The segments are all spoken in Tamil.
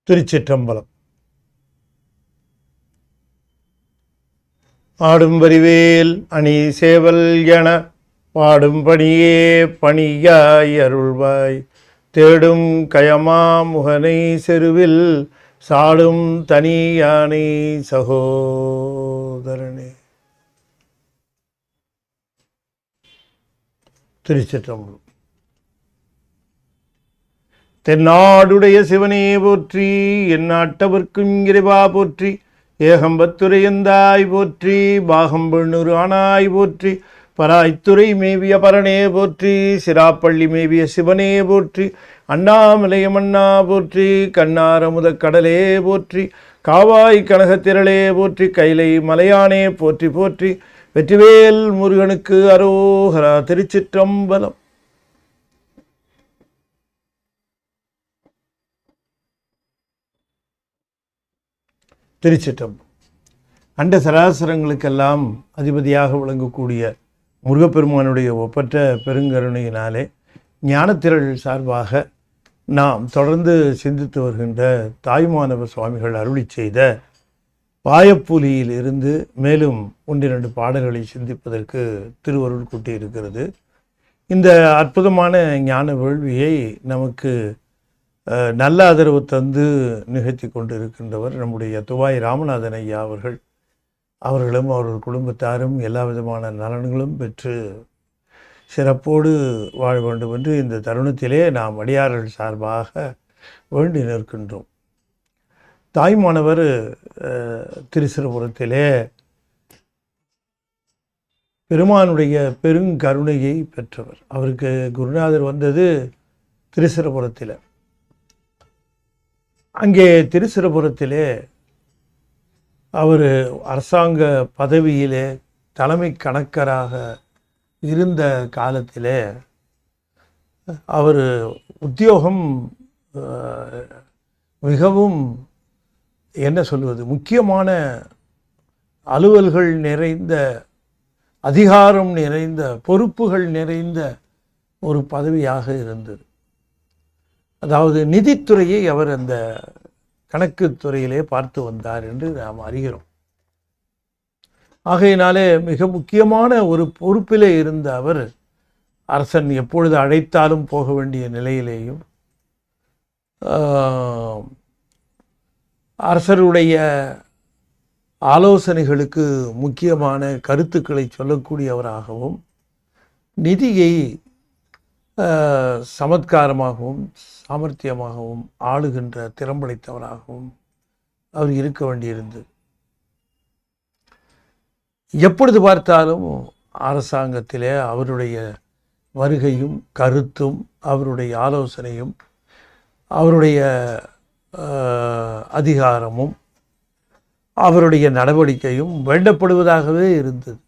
திருச்சிற்றம்பலம். ஆடும் வரிவேல் அணி சேவல் என பாடும் பணியே பணியாய் அருள்வாய். தேடும் கயமா முகனை செருவில் சாடும் தனி யானை சகோதரனே. திருச்சிற்றம்பலம். தென்னாடுடைய சிவனே போற்றி, என் நாட்டவர்க்கும் இறைவா போற்றி, ஏகம்பத்துரையந்தாய் போற்றி, பாகம்பெண்ணூறு ஆனாய் போற்றி, பராய்த்துறை மேவிய பரனே போற்றி, சிராப்பள்ளி மேவிய சிவனே போற்றி, அண்ணாமலையமண்ணா போற்றி, கண்ணாரமுத கடலே போற்றி, காவாய் கனகத்திரளே போற்றி, கைலை மலையானே போற்றி போற்றி, வெற்றிவேல் முருகனுக்கு அரோகரா. திருச்சிற்றம்பலம். திருச்சிற்றம்பலம். அண்ட சராசரங்களுக்கெல்லாம் அதிபதியாக விளங்கக்கூடிய முருகப்பெருமானுடைய ஒப்பற்ற பெருங்கருணையினாலே ஞானத்திரள் சார்பாக நாம் தொடர்ந்து சிந்தித்து வருகின்ற தாயுமானவர் சுவாமிகள் அருளி செய்த பாயப்புலியில் இருந்து மேலும் 1-2 பாடல்களை சிந்திப்பதற்கு திருவருள் கூட்டி இருக்கிறது. இந்த அற்புதமான ஞான வேள்வியை நமக்கு நல்ல ஆதரவு தந்து நிகழ்த்தி கொண்டு இருக்கின்றவர் நம்முடைய துவாய் ராமநாதன் ஐயா அவர்களும் அவர்கள் குடும்பத்தாரும் எல்லா விதமான நலன்களும் பெற்று சிறப்போடு வாழ வேண்டும் என்று இந்த தருணத்திலே நாம் அடியார்கள் சார்பாக வேண்டி நிற்கின்றோம். தாய்மானவர் திருச்சிற்றம்பலத்திலே பெருமானுடைய பெருங்கருணையை பெற்றவர். அவருக்கு குருநாதர் வந்தது திருச்சிற்றம்பலத்தில். அங்கே திருச்சிற்றம்பலத்திலே அவர் அரசாங்க பதவியிலே தலைமை கணக்கராக இருந்த காலத்திலே அவர் உத்தியோகம் மிகவும் என்ன சொல்வது, முக்கியமான அலுவல்கள் நிறைந்த, அதிகாரம் நிறைந்த, பொறுப்புகள் நிறைந்த ஒரு பதவியாக இருந்தது. அதாவது நிதித்துறையை அவர் அந்த கணக்கு துறையிலே பார்த்து வந்தார் என்று நாம் அறிகிறோம். ஆகையினாலே மிக முக்கியமான ஒரு பொறுப்பிலே இருந்த அவர் அரசன் எப்பொழுது அழைத்தாலும் போக வேண்டிய நிலையிலேயும் அரசருடைய ஆலோசனைகளுக்கு முக்கியமான கருத்துக்களை சொல்லக்கூடியவராகவும் நிதியை சமத்காரமாகவும் சாமர்த்தியமாகவும் ஆளுகின்ற திறம்படைத்தவராகவும் அவர் இருக்க வேண்டியிருந்தது. எப்பொழுது பார்த்தாலும் அரசாங்கத்திலே அவருடைய வருகையும் கருத்தும் அவருடைய ஆலோசனையும் அவருடைய அதிகாரமும் அவருடைய நடவடிக்கையும் வேண்டப்படுவதாகவே இருந்தது.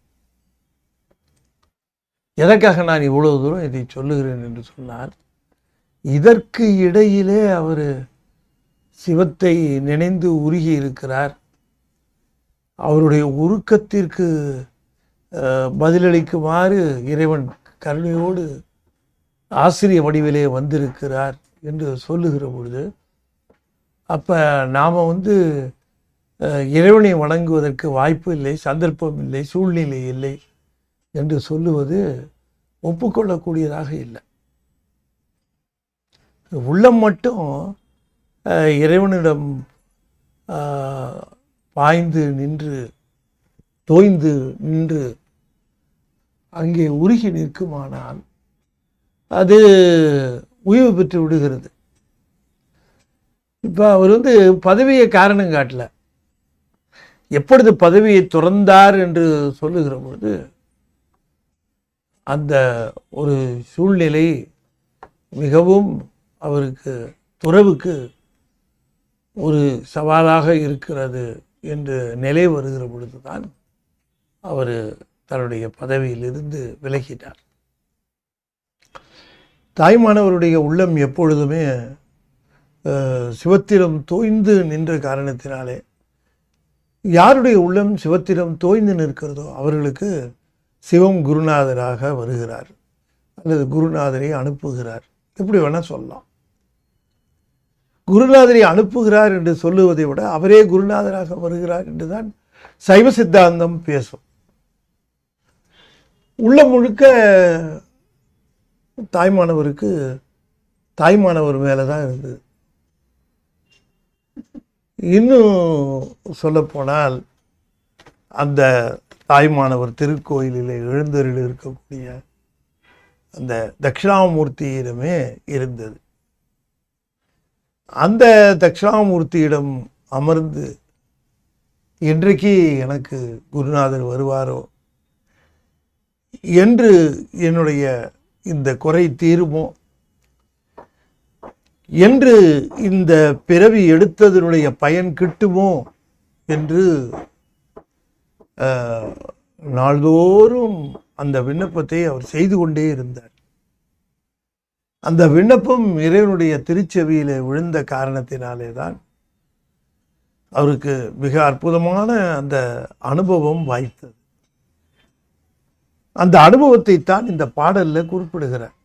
எதற்காக நான் இவ்வளவு தூரம் இதை சொல்லுகிறேன் என்று சொன்னால், இதற்கு இடையிலே அவர் சிவத்தை நினைந்து உருகி இருக்கிறார். அவருடைய உருக்கத்திற்கு பதிலளிக்குமாறு இறைவன் கருணையோடு ஆசிரிய வடிவிலே வந்திருக்கிறார் என்று சொல்லுகிற பொழுது, அப்போ நாம் இறைவனை வணங்குவதற்கு வாய்ப்பு இல்லை, சந்தர்ப்பம் இல்லை, சூழ்நிலை இல்லை என்று சொல்லுவது ஒப்புக்கொள்ளக்கூடியதாக இல்லை. உள்ளம் மட்டும் இறைவனிடம் பாய்ந்து நின்று தோய்ந்து நின்று அங்கே உருகி நிற்குமானால் அது உய்வு பெற்று விடுகிறது. இப்போ அவர் பதவியை காரணம் காட்டல. எப்பொழுது பதவியை துறந்தார் என்று சொல்லுகிற பொழுது அந்த ஒரு சூழ்நிலை மிகவும் அவருக்கு துறவுக்கு ஒரு சவாலாக இருக்கிறது என்று நிலை வருகிற பொழுதுதான் அவர் தன்னுடைய பதவியிலிருந்து விலகினார். தாய்மானவருடைய உள்ளம் எப்பொழுதுமே சிவத்திடம் தோய்ந்து நின்ற காரணத்தினாலே, யாருடைய உள்ளம் சிவத்திடம் தோய்ந்து நிற்கிறதோ அவர்களுக்கு சிவம் குருநாதராக வருகிறார் அல்லது குருநாதரை அனுப்புகிறார். எப்படி வேணால் சொல்லலாம். குருநாதரை அனுப்புகிறார் என்று சொல்லுவதை விட அவரே குருநாதராக வருகிறார் என்றுதான் சைவ சித்தாந்தம் பேசும். உள்ள முழுக்க தாய்மானவர் மேலே தான் இருந்தது. இன்னும் சொல்லப்போனால் அந்த தாய்மானவர் திருக்கோயிலில் எழுந்தருள் இருக்கக்கூடிய அந்த தட்சிணாமூர்த்தியிடமே இருந்தது. அந்த தட்சிணாமூர்த்தியிடம் அமர்ந்து என்றைக்கு எனக்கு குருநாதர் வருவாரோ என்று என்னுடைய இந்த குறை தீருமோ என்று இந்த பிறவி எடுத்ததனுடைய பயன் கிட்டுமோ என்று நாள்தோறும் அந்த விண்ணப்பத்தை அவர் செய்து கொண்டே இருந்தார். அந்த விண்ணப்பம் இறைவனுடைய திருச்செவியில விழுந்த காரணத்தினாலே தான் அவருக்கு மிக அற்புதமான அந்த அனுபவம் வாய்த்தது. அந்த அனுபவத்தை தான் இந்த பாடல்ல குறிப்பிடுகிறார்.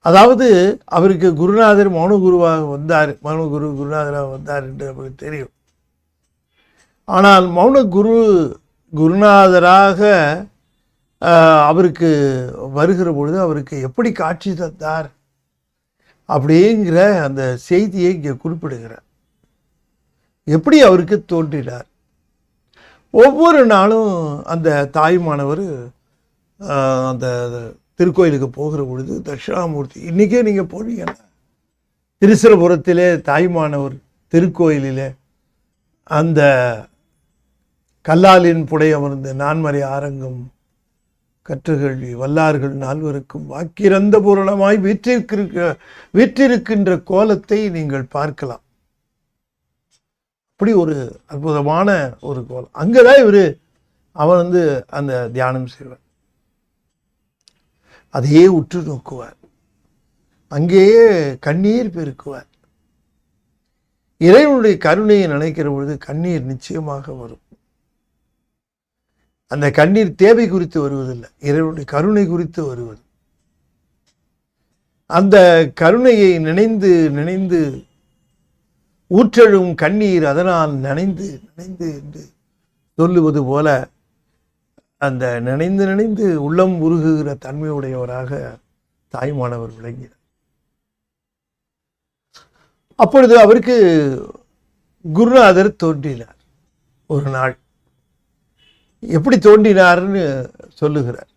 அதாவது அவருக்கு குருநாதர் மௌனகுருவாக வந்தார், குருநாதராக வந்தார் என்று அவருக்கு தெரியும். ஆனால் குருநாதராக அவருக்கு வருகிற பொழுது அவருக்கு எப்படி காட்சி தந்தார் அப்படிங்கிற அந்த செய்தியை இங்கே குறிப்பிடுகிறார். எப்படி அவருக்கு தோன்றினார். ஒவ்வொரு நாளும் அந்த தாய்மானவர் அந்த திருக்கோயிலுக்கு போகிற பொழுது தட்சிணாமூர்த்தி, இன்றைக்கே நீங்கள் போனீங்கன்னா திருச்சிரபுரத்திலே தாய்மானவர் திருக்கோயிலிலே அந்த கல்லாலின் புடை அமர்ந்த நான்மறை ஆரங்கம் கற்றுகல்வி வல்லார்கள் நால்வருக்கும் வாக்கிறந்த பூரணமாய் வீற்றிருக்கின்ற கோலத்தை நீங்கள் பார்க்கலாம். அப்படி ஒரு அற்புதமான ஒரு கோலம். அங்கதான் அவன் அந்த தியானம் செய்வார், அதையே உற்று நோக்குவார், அங்கேயே கண்ணீர் பெருக்குவார். இறைவனுடைய கருணையை நினைக்கிற பொழுது கண்ணீர் நிச்சயமாக வரும். அந்த கண்ணீர் தேவை குறித்து வருவதில்லை, இறைவனுடைய கருணை குறித்து வருவது. அந்த கருணையை நினைந்து நினைந்து ஊற்றெழும் கண்ணீர் அதனால் நனைந்து நனைந்து என்று சொல்லுவது போல அந்த நினைந்து நினைந்து உள்ளம் உருகுகிற தன்மையுடையவராக தாய்மானவர் விளங்கினார். அப்பொழுது அவருக்கு குருநாதர் தோன்றினார். ஒரு நாள் எப்படி தோன்றினார்னு சொல்லுகிறார்.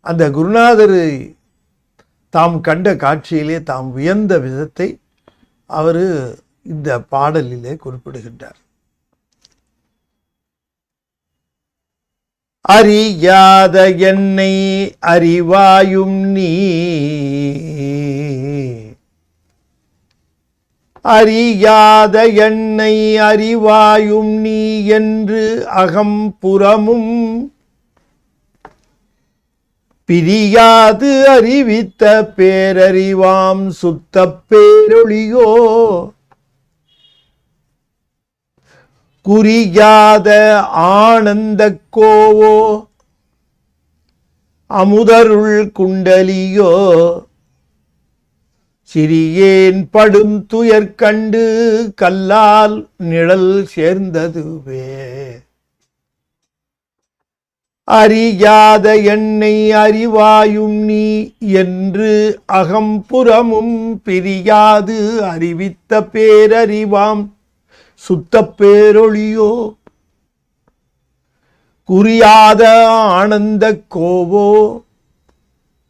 அந்த குருநாதரை தாம் கண்ட காட்சியிலே தாம் வியந்த விதத்தை அவர் இந்த பாடலிலே குறிப்பிடுகின்றார். அறியாத என்னை அறிவாயும் நீ, அறியாத என்னை அறிவாயும் நீ என்று அகம்புறமும் பிரியாது அறிவித்த பேரறிவாம் சுத்த பேரொளியோ, குறியாத ஆனந்த கோவோ அமுதருள் குண்டலியோ, சிறியேன் படும் துயர் கண்டு கல்லால் நிழல் சேர்ந்ததுவே. அறியாத என்னை அறிவாயும் நீ என்று அகம்புறமும் பிரியாது அறிவித்த பேரறிவாம் சுத்த பேரொளியோ, குறியாத ஆனந்த கோவோ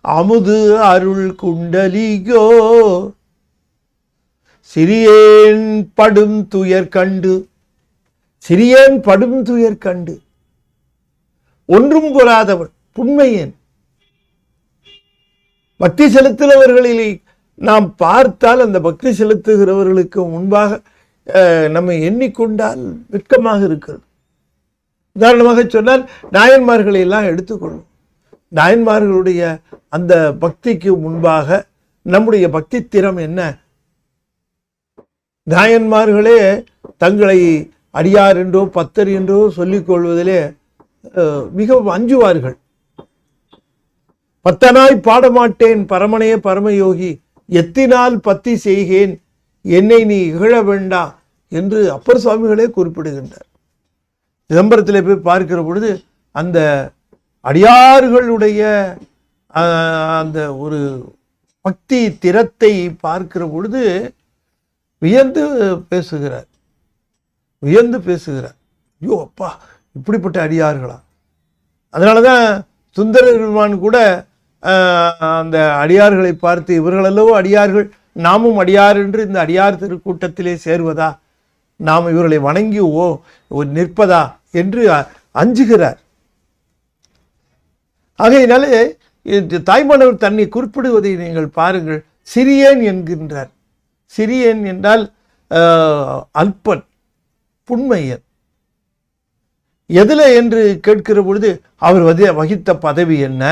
அமுது அருள் குண்டலியோ, சிறியேன் படும் துயர் கண்டு, சிறியேன் படும் துயர் கண்டு, ஒன்றும் பொறாதவன் புண்மையன். பக்தி செலுத்துகிறவர்களிலே நாம் பார்த்தால் அந்த பக்தி செலுத்துகிறவர்களுக்கு முன்பாக நம்ம எண்ணிக்கொண்டால் வெட்கமாக இருக்கிறது. உதாரணமாக சொன்னால் நாயன்மார்களை எல்லாம் எடுத்துக்கொள்ளும். நாயன்மார்களுடைய அந்த பக்திக்கு முன்பாக நம்முடைய பக்தி திறம் என்ன? நாயன்மார்களே தங்களை அடியார் என்றோ பத்தர் என்றோ சொல்லிக் கொள்வதிலே மிகவும் அஞ்சுவார்கள். பத்தனாய் பாடமாட்டேன் பரமனே பரமயோகி எத்தினால் பத்தி செய்கேன், என்னை நீ இகழ வேண்டாம் என்று அப்பர் சுவாமிகளே குறிப்பிடுகின்றார். சிதம்பரத்தில் போய் பார்க்கிற பொழுது அந்த அடியார்களுடைய அந்த ஒரு பக்தி திறத்தை பார்க்கிற பொழுது வியந்து பேசுகிறார். ஐயோ அப்பா, இப்படிப்பட்ட அடியார்களா! அதனாலதான் சுந்தர பெருமான் கூட அந்த அடியார்களை பார்த்து, இவர்களல்லவோ அடியார்கள், நாமும் அடியார் என்று இந்த அடியார் திருக்கூட்டத்திலே சேர்வதா, நாம் இவர்களை வணங்கி நிற்பதா என்று அஞ்சுகிறார். ஆகையினாலே தாய்மானவர் தன்னை குறிப்பிடுவதை நீங்கள் பாருங்கள். சிறியேன் என்கின்றார். சிறியேன் என்றால் அல்பன், புண்மையன். எதில் என்று கேட்கிற பொழுது அவர் வகித்த பதவி என்ன,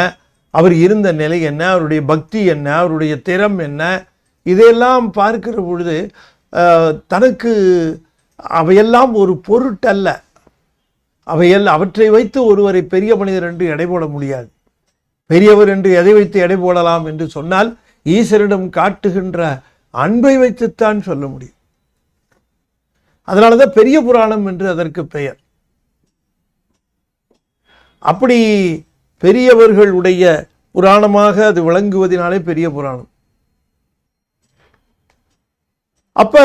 அவர் இருந்த நிலை என்ன, அவருடைய பக்தி என்ன, அவருடைய திறம் என்ன, இதையெல்லாம் பார்க்கிற பொழுது தனக்கு அவையெல்லாம் ஒரு பொருட்டல்ல. அவற்றை வைத்து ஒருவரை பெரிய மனிதர் என்று எடை போட முடியாது. பெரியவர் என்று எதை வைத்து எடை போடலாம் என்று சொன்னால் ஈஸ்வரிடம் காட்டுகின்ற அன்பை வைத்துத்தான் சொல்ல முடியும். அதனாலதான் பெரிய புராணம் என்று அதற்கு பெயர். அப்படி பெரியவர்களுடைய புராணமாக அது விளங்குவதனாலே பெரிய புராணம். அப்ப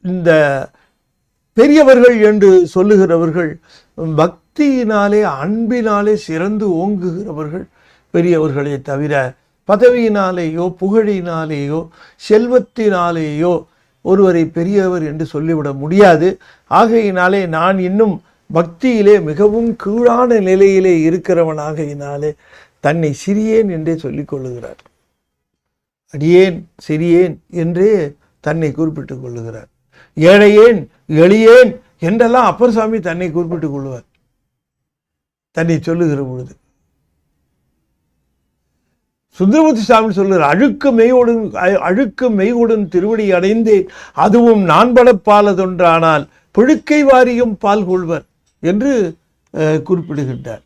இந்த பெரியவர்கள் என்று சொல்லுகிறவர்கள் பக்தியினாலே அன்பினாலே சிறந்து ஓங்குகிறவர்கள் பெரியவர்களே தவிர பதவியினாலேயோ புகழினாலேயோ செல்வத்தினாலேயோ ஒருவரை பெரியவர் என்று சொல்லிவிட முடியாது. ஆகையினாலே நான் இன்னும் பக்தியிலே மிகவும் கீழான நிலையிலே இருக்கிறவனாகையினாலே தன்னை சிறியேன் என்றே சொல்லிக் கொள்ளுகிறார். அடியேன் சிறியேன் என்றே தன்னை குறிப்பிட்டுக் கொள்ளுகிறார். ஏழையேன் எளியேன் என்றெல்லாம் அப்பர் சாமி தன்னை குறிப்பிட்டுக் கொள்வார் தன்னை சொல்லுகிற பொழுது. சுந்தரமூர்த்தி சாமி சொல்லுகிறார், அழுக்கு மெய்வுடன் திருவடி அடைந்தேன், அதுவும் நான் படப்பாலதொன்றானால் புழுக்கை வாரியும் பால் கொள்வர் என்று குறிப்பிடுகின்றார்.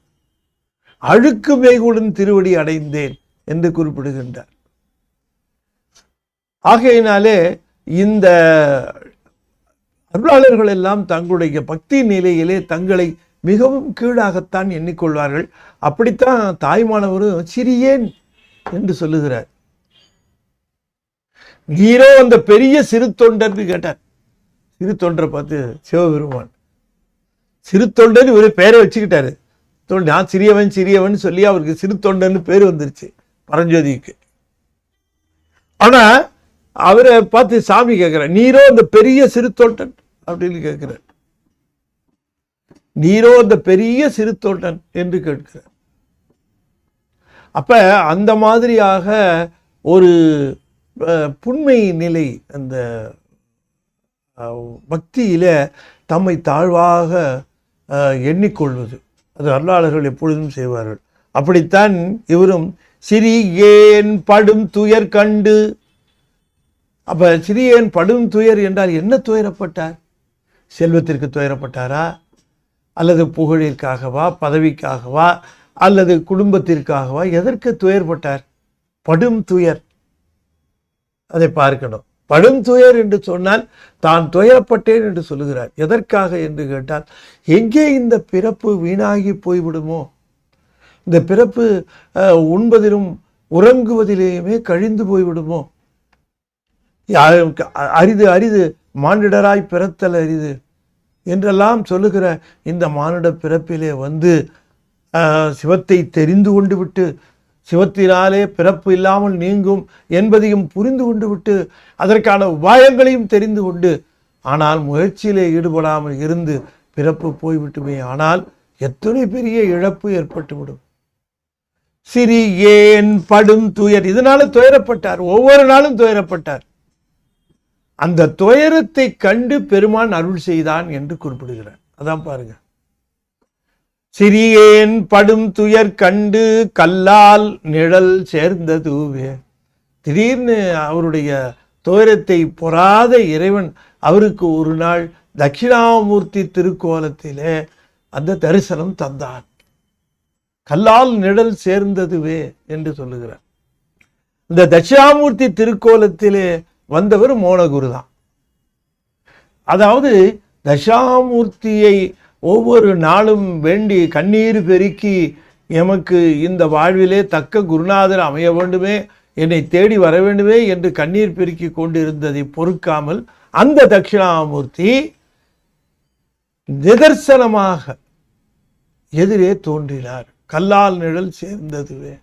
அழுக்கு மெய்வுடன் திருவடி அடைந்தேன் என்று குறிப்பிடுகின்றார். ஆகையினாலே இந்த அருளாளர்கள் எல்லாம் தங்களுடைய பக்தி நிலையிலே தங்களை மிகவும் கீழாகத்தான் எண்ணிக்கொள்வார்கள். அப்படித்தான் தாய்மானவரும் சிறியேன் என்று சொல்லுகிறார். நீரோ அந்த பெரிய சிறு தொண்டர்னு கேட்டார். சிறு தொண்டரை பார்த்து சிவபெருமான் சிறு தொண்டர் இவரு பேரை வச்சுக்கிட்டாரு. நான் சிறியவன் சொல்லி அவருக்கு சிறு தொண்டர்னு பேர் வந்துருச்சு பரஞ்சோதிக்கு. ஆனா அவரை பார்த்து சாமி கேட்கிறார், நீரோ அந்த பெரிய சிறு தொண்டன் அப்படின்னு கேட்கிறார். நீரோ அந்த பெரிய சிறு தொண்டன் என்று கேட்கிறார். அப்ப அந்த மாதிரியாக ஒரு புண்மை நிலை அந்த பக்தியில தம்மை தாழ்வாக எண்ணிக்கொள்வது அது அருளாளர்கள் எப்பொழுதும் செய்வார்கள். அப்படித்தான் இவரும் சிறியேன் படும் துயர் கண்டு. அப்ப சிறியேன் படும் துயர் என்றால் என்ன துயரப்பட்டார்? செல்வத்திற்கு துயரப்பட்டாரா, அல்லது புகழிற்காகவா, பதவிக்காகவா, அல்லது குடும்பத்திற்காகவா? எதற்கு துயர்பட்டார்? படும் துயர், அதை பார்க்கணும். படும் துயர் என்று சொன்னால் தான் துயரப்பட்டேன் என்று சொல்லுகிறார். எதற்காக என்று கேட்டால், எங்கே இந்த பிறப்பு வீணாகி போய்விடுமோ, இந்த பிறப்பு உண்பதிலும் உறங்குவதிலேயுமே கழிந்து போய்விடுமோ, அரிது மானிடராய் பிறத்தல் அரிது என்றெல்லாம் சொல்லுகிற இந்த மானிட பிறப்பிலே சிவத்தை தெரிந்து கொண்டு விட்டு சிவத்தினாலே பிறப்பு இல்லாமல் நீங்கும் என்பதையும் புரிந்து கொண்டு விட்டு அதற்கான உபாயங்களையும் தெரிந்து கொண்டு ஆனால் முயற்சியிலே ஈடுபடாமல் இருந்து பிறப்பு போய்விட்டுமே ஆனால் எத்தனை பெரிய இழப்பு ஏற்பட்டுவிடும். சிறியேன் படும் துயர், இதனால துயரப்பட்டார், ஒவ்வொரு நாளும் துயரப்பட்டார். அந்த துயரத்தை கண்டு பெருமான் அருள் செய்தான் என்று குறிப்பிடுகிறார். அதான் பாருங்க, சிறியேன் படும் துயர் கண்டு கல்லால் நிழல் சேர்ந்ததுவே. திடீர்னு அவருடைய துயரத்தை பொறாத இறைவன் அவருக்கு ஒரு நாள் தட்சிணாமூர்த்தி திருக்கோலத்திலே அந்த தரிசனம் தந்தான். கல்லால் நிழல் சேர்ந்ததுவே என்று சொல்லுகிறார். இந்த தட்சிணாமூர்த்தி திருக்கோலத்திலே வந்தவர் மோனகுரு தான். அதாவது தட்சிணாமூர்த்தியை ஒவ்வொரு நாளும் வேண்டி கண்ணீர் பெருக்கி எமக்கு இந்த வாழ்விலே தக்க குருநாதர் அமைய வேண்டுமே, என்னை தேடி வர வேண்டுமே என்று கண்ணீர் பெருக்கி கொண்டிருந்ததை பொறுக்காமல் அந்த தட்சிணாமூர்த்தி நிதர்சனமாக எதிரே தோன்றினார். கல்லால் நிழல் சேர்ந்ததுவே.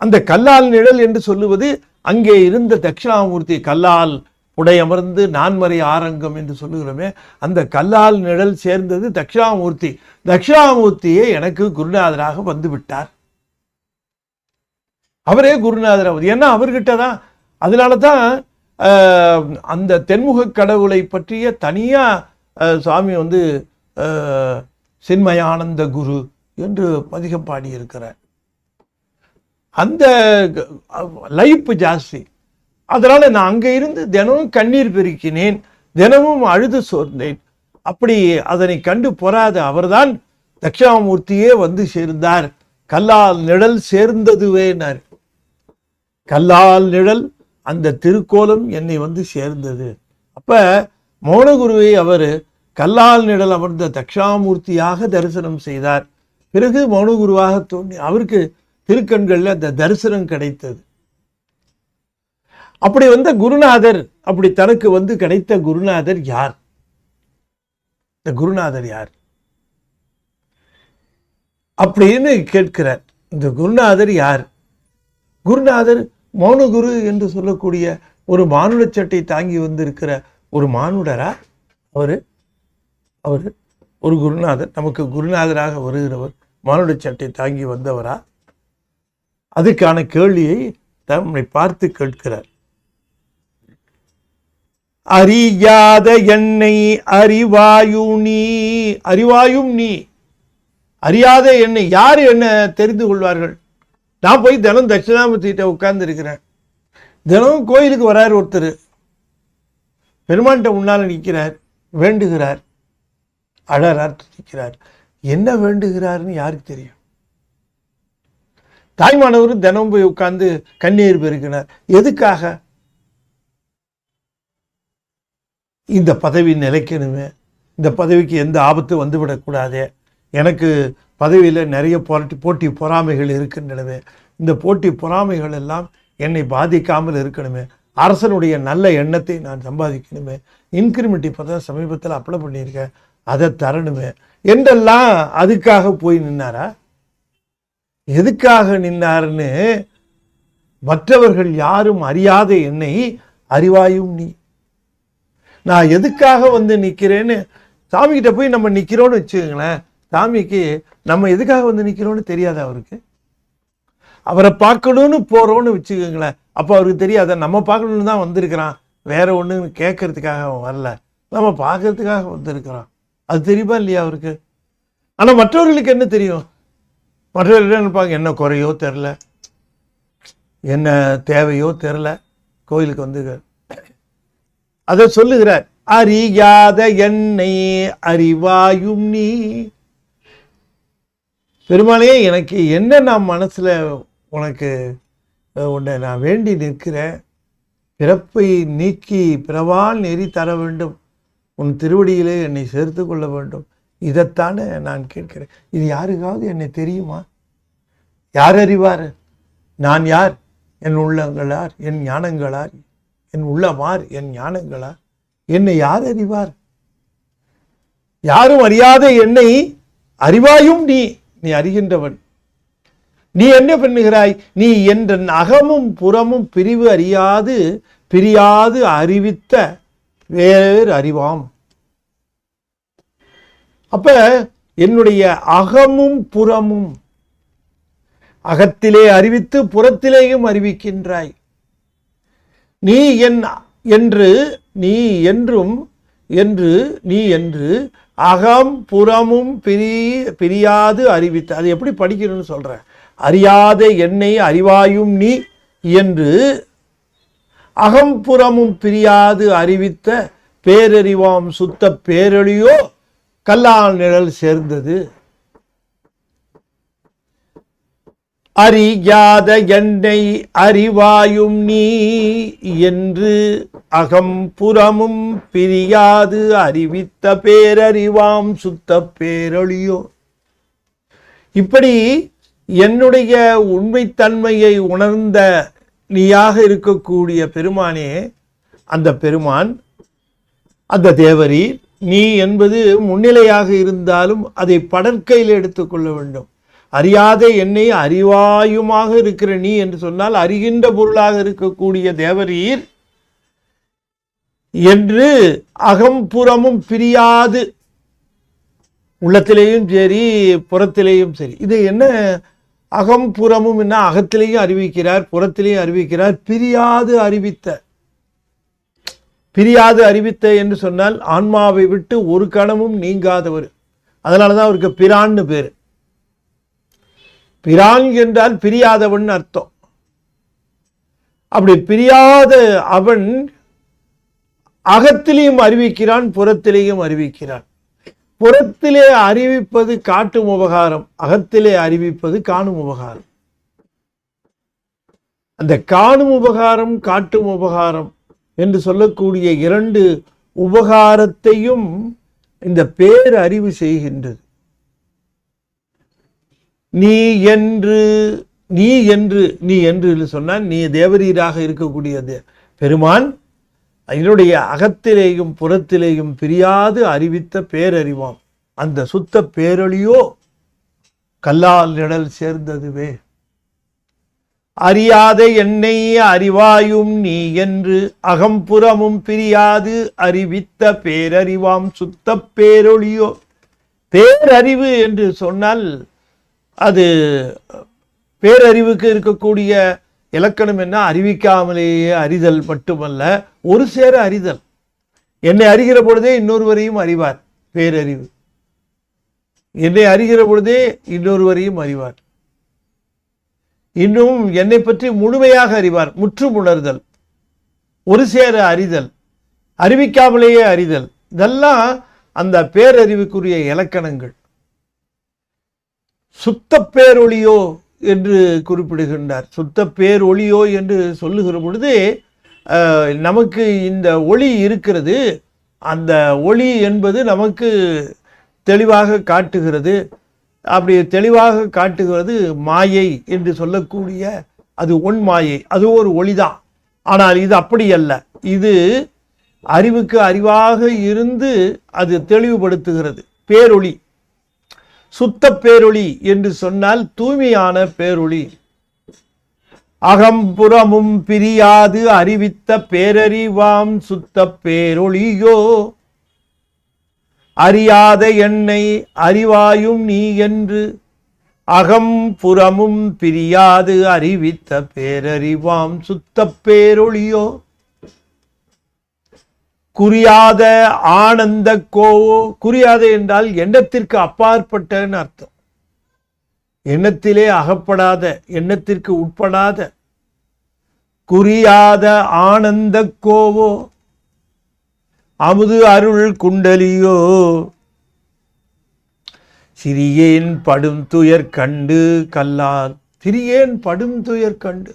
அந்த கல்லால் நிழல் என்று சொல்லுவது அங்கே இருந்த தட்சிணாமூர்த்தி, கல்லால் உடையமர்ந்து நான்மறை ஆரங்கம் என்று சொல்லுகிறோமே, அந்த கல்லால் நிழல் சேர்ந்தது தட்சிணாமூர்த்தி. தட்சிணாமூர்த்தியே எனக்கு குருநாதராக வந்து விட்டார். அவரே குருநாதர். ஏன்னா அவர்கிட்ட தான், அதனால தான் அந்த தென்முக கடவுளை பற்றிய தனியா சுவாமி சின்மயானந்த குரு என்று பதிகம் பாடியிருக்கிறார். அந்த லைஃப் ஜாஸ்தி. அதனால நான் அங்கே இருந்து தினமும் கண்ணீர் பெருக்கினேன், தினமும் அழுது சோர்ந்தேன். அப்படி அதனை கண்டு பொறாத அவர்தான் தட்சிணாமூர்த்தியே வந்து சேர்ந்தார். கல்லால் நிழல் சேர்ந்ததுவேனார். கல்லால் நிழல் அந்த திருக்கோலம் என்னை வந்து சேர்ந்தது. அப்ப மோனகுருவை அவர் கல்லால் நிழல் அமர்ந்த தட்சிணாமூர்த்தியாக தரிசனம் செய்தார். பிறகு மோனகுருவாக தோன்றி அவருக்கு திருக்கண்கள்ல அந்த தரிசனம் கிடைத்தது. அப்படி வந்த குருநாதர், அப்படி தனக்கு வந்து கிடைத்த குருநாதர் யார்? இந்த குருநாதர் யார் அப்படின்னு கேட்கிறார். இந்த குருநாதர் யார்? குருநாதர் மௌனகுரு என்று சொல்லக்கூடிய ஒரு மானுட சட்டை தாங்கி வந்திருக்கிற ஒரு மானுடரா? அவரு ஒரு குருநாதர், நமக்கு குருநாதராக வருகிறவர் மானுட சட்டை தாங்கி வந்தவரா? அதுக்கான கேள்வியை தம்மை பார்த்து கேட்கிறார். அறியாத என்னை அறிவாயும் நீ. அறியாத என்னை யார் என்ன தெரிந்து கொள்வார்கள்? நான் போய் தினம் தட்சிணாமூர்த்திகிட்ட உட்கார்ந்து இருக்கிறேன். தினமும் கோயிலுக்கு வரார் ஒருத்தர், பெருமான்கிட்ட முன்னால் நிற்கிறார், வேண்டுகிறார், அழறார், துதிக்கிறார். என்ன வேண்டுகிறாருன்னு யாருக்கு தெரியும்? தாய்மானவர் தினம் போய் உட்கார்ந்து கண்ணீர் பெருக்கினார். எதுக்காக? இந்த பதவி நிலைக்கணுமே, இந்த பதவிக்கு எந்த ஆபத்து வந்துவிடக்கூடாதே, எனக்கு பதவியில் நிறைய போட்டி பொறாமைகள் இருக்கின்றனவே, இந்த போட்டி பொறாமைகள் எல்லாம் என்னை பாதிக்காமல் இருக்கணுமே, அரசனுடைய நல்ல எண்ணத்தை நான் சம்பாதிக்கணுமே, இன்கிரிமெண்ட் இப்போ தான் சமீபத்தில் அப்ளை பண்ணியிருக்கேன், அதை தரணுமே என்றெல்லாம் அதுக்காக போய் நின்னாரா? எதுக்காக நின்னாருன்னு மற்றவர்கள் யாரும் அறியாத என்னை அறிவாயும் நீ. நான் எதுக்காக வந்து நிற்கிறேன்னு சாமிகிட்ட போய் நம்ம நிற்கிறோன்னு வச்சுக்கோங்களேன், சாமிக்கு நம்ம எதுக்காக வந்து நிற்கிறோன்னு தெரியாது. அவருக்கு அவரை பார்க்கணும்னு போகிறோன்னு வச்சுக்கோங்களேன், அப்போ அவருக்கு தெரியாத நம்ம பார்க்கணுன்னு தான் வந்திருக்கிறான், வேற ஒன்று கேட்கறதுக்காக அவன் வரல, நம்ம பார்க்கறதுக்காக வந்திருக்கிறான். அது தெரியுமா இல்லையா அவருக்கு? ஆனால் மற்றவர்களுக்கு என்ன தெரியும்? மற்றவர்கள் என்ன நினைப்பாங்க? என்ன குறையோ தெரில, என்ன தேவையோ தெரில, கோயிலுக்கு வந்து அதை சொல்லுகிறார். அறியாத என்னை அறிவாயும் நீ. பெருமாளே, எனக்கு என்ன நான் மனசுல உனக்கு உன்னை நான் வேண்டி நிற்கிறேன், பிறப்பை நீக்கி பிறவால் நெறி தர வேண்டும், உன் திருவடியிலே என்னை சேர்த்து கொள்ள வேண்டும், இதைத்தானே நான் கேட்கிறேன். இது யாருக்காவது என்னை தெரியுமா? யார் அறிவார்? நான் யார்? என் உள்ளங்களார், என் ஞானங்களார், என் உள்ளமார், என் ஞானங்களார், என்னை யார் அறிவார்? யாரும் அறியாத என்னை அறிவாயும் நீ. நீ அறிகின்றவன். நீ என்ன பண்ணுகிறாய்? நீ என்ற அகமும் புறமும் பிரிவு அறியாது பிரியாது அறிவித்த வேறு அறிவாம். அப்ப என்னுடைய அகமும் புறமும், அகத்திலே அறிவித்து புறத்திலேயும் அறிவிக்கின்றாய். நீ என்று நீ என்றும் நீ என்று அகம் புறமும் பிரியாது அறிவித்த. அது எப்படி படிக்கணும்னு சொல்றேன். அறியாத என்னை அறிவாயும் நீ என்று அகம்புறமும் பிரியாது அறிவித்த பேரறிவாம் சுத்த பேரொழியோ கல்லால் நிழல் சேர்ந்தது. அறியாத என்னை அறிவாயும் நீ என்று அகம் புறமும் பிரியாது அறிவித்த பேரறிவாம் சுத்த பேரொழியோ. இப்படி என்னுடைய உண்மைத்தன்மையை உணர்ந்த நீயாக இருக்கக்கூடிய பெருமானே, அந்த பெருமான், அந்த தேவரீர், நீ என்பது முன்னிலையாக இருந்தாலும் அதை படற்கையில் எடுத்துக்கொள்ள வேண்டும். அறியாத என்னை அறிவாயுமாக இருக்கிற நீ என்று சொன்னால் அறிகின்ற பொருளாக இருக்கக்கூடிய தேவரீர் என்று அகம்புறமும் பிரியாது, உள்ளத்திலேயும் சரி புறத்திலேயும் சரி. இது என்ன அகம்புறமும் என்ன? அகத்திலேயும் அறிவிக்கிறார், புறத்திலேயும் அறிவிக்கிறார். பிரியாது அறிவித்த, பிரியாது அறிவித்த என்று சொன்னால் ஆன்மாவை விட்டு ஒரு கணமும் நீங்காதவர். அதனால தான் அவருக்கு பிரான்னு பேர். பிரான் என்றால் பிரியாதவன் அர்த்தம். அப்படி பிரியாத அவன் அகத்திலேயும் அறிவிக்கிறான், புறத்திலேயும் அறிவிக்கிறான். புறத்திலே அறிவிப்பது காட்டும் உபகாரம், அகத்திலே அறிவிப்பது காணும் உபகாரம். அந்த காணும் உபகாரம் காட்டும் உபகாரம் என்று சொல்லக்கூடிய இரண்டு உபகாரத்தையும் இந்த பேரறிவு செய்கின்றது. நீ என்று நீ என்று நீ என்று சொன்னால் நீ தேவரீராக இருக்கக்கூடியது பெருமான் என்னுடைய அகத்திலேயும் புறத்திலேயும் பிரியாது அறிவித்த பேரறிவாம் அந்த சுத்த பேரொழியோ கல்லால் நிழல் சேர்ந்ததுவே. அறியாத என்னை அறிவாயும் நீ என்று அகம்புறமும் பிரியாது அறிவித்த பேரறிவாம் சுத்த பேரொழியோ. பேரறிவு என்று சொன்னால் அது பேரறிவுக்கு இருக்கக்கூடிய இலக்கணம் என்ன? அறிவிக்காமலேயே அறிதல் மட்டுமல்ல, ஒரு சேர அறிதல். என்னை அறிகிற பொழுதே இன்னொருவரையும் அறிவார். பேரறிவு என்னை அறிகிற பொழுதே இன்னொருவரையும் அறிவார். இன்னும் என்னை பற்றி முழுமையாக அறிவார். முற்றும் உணர்தல், ஒரு சேர அறிதல், அறிவிக்காமலேயே அறிதல், இதெல்லாம் அந்த பேரறிவுக்குரிய இலக்கணங்கள். சுத்த பேரொழியோ என்று குறிப்பிடுகின்றார். சுத்த பேரொழியோ என்று சொல்லுகிற பொழுது நமக்கு இந்த ஒளி இருக்கிறது, அந்த ஒளி என்பது நமக்கு தெளிவாக காட்டுகிறது. அப்படி தெளிவாக காட்டுகிறது மாயை என்று சொல்லக்கூடிய அது ஒன் மாயை, அது ஒரு ஒளிதான். ஆனால் இது அப்படி அல்ல. இது அறிவுக்கு அறிவாக இருந்து அது தெளிவுபடுத்துகிறது. பேரொளி, சுத்த பேரொளி என்று சொன்னால் தூய்மையான பேரொளி. அகம்புறமும் பிரியாது அறிவித்த பேரறிவாம் சுத்த பேரொளியோ. அறியாத என்னை அறிவாயும் நீ என்று அகம்புறமும் பிரியாது அறிவித்த பேரறிவாம் சுத்த பேரொளியோ. குறியாத ஆனந்த கோவோ. குறியாத என்றால் எண்ணத்திற்கு அப்பாற்பட்டன்னு அர்த்தம். எண்ணத்திலே அகப்படாத, எண்ணத்திற்கு உட்படாத குறியாத ஆனந்த கோவோ. அமுது அருள் குண்டலியோ. சிறியேன் படும் துயர் கண்டு கல்லால். சிறியேன் படும் துயர் கண்டு.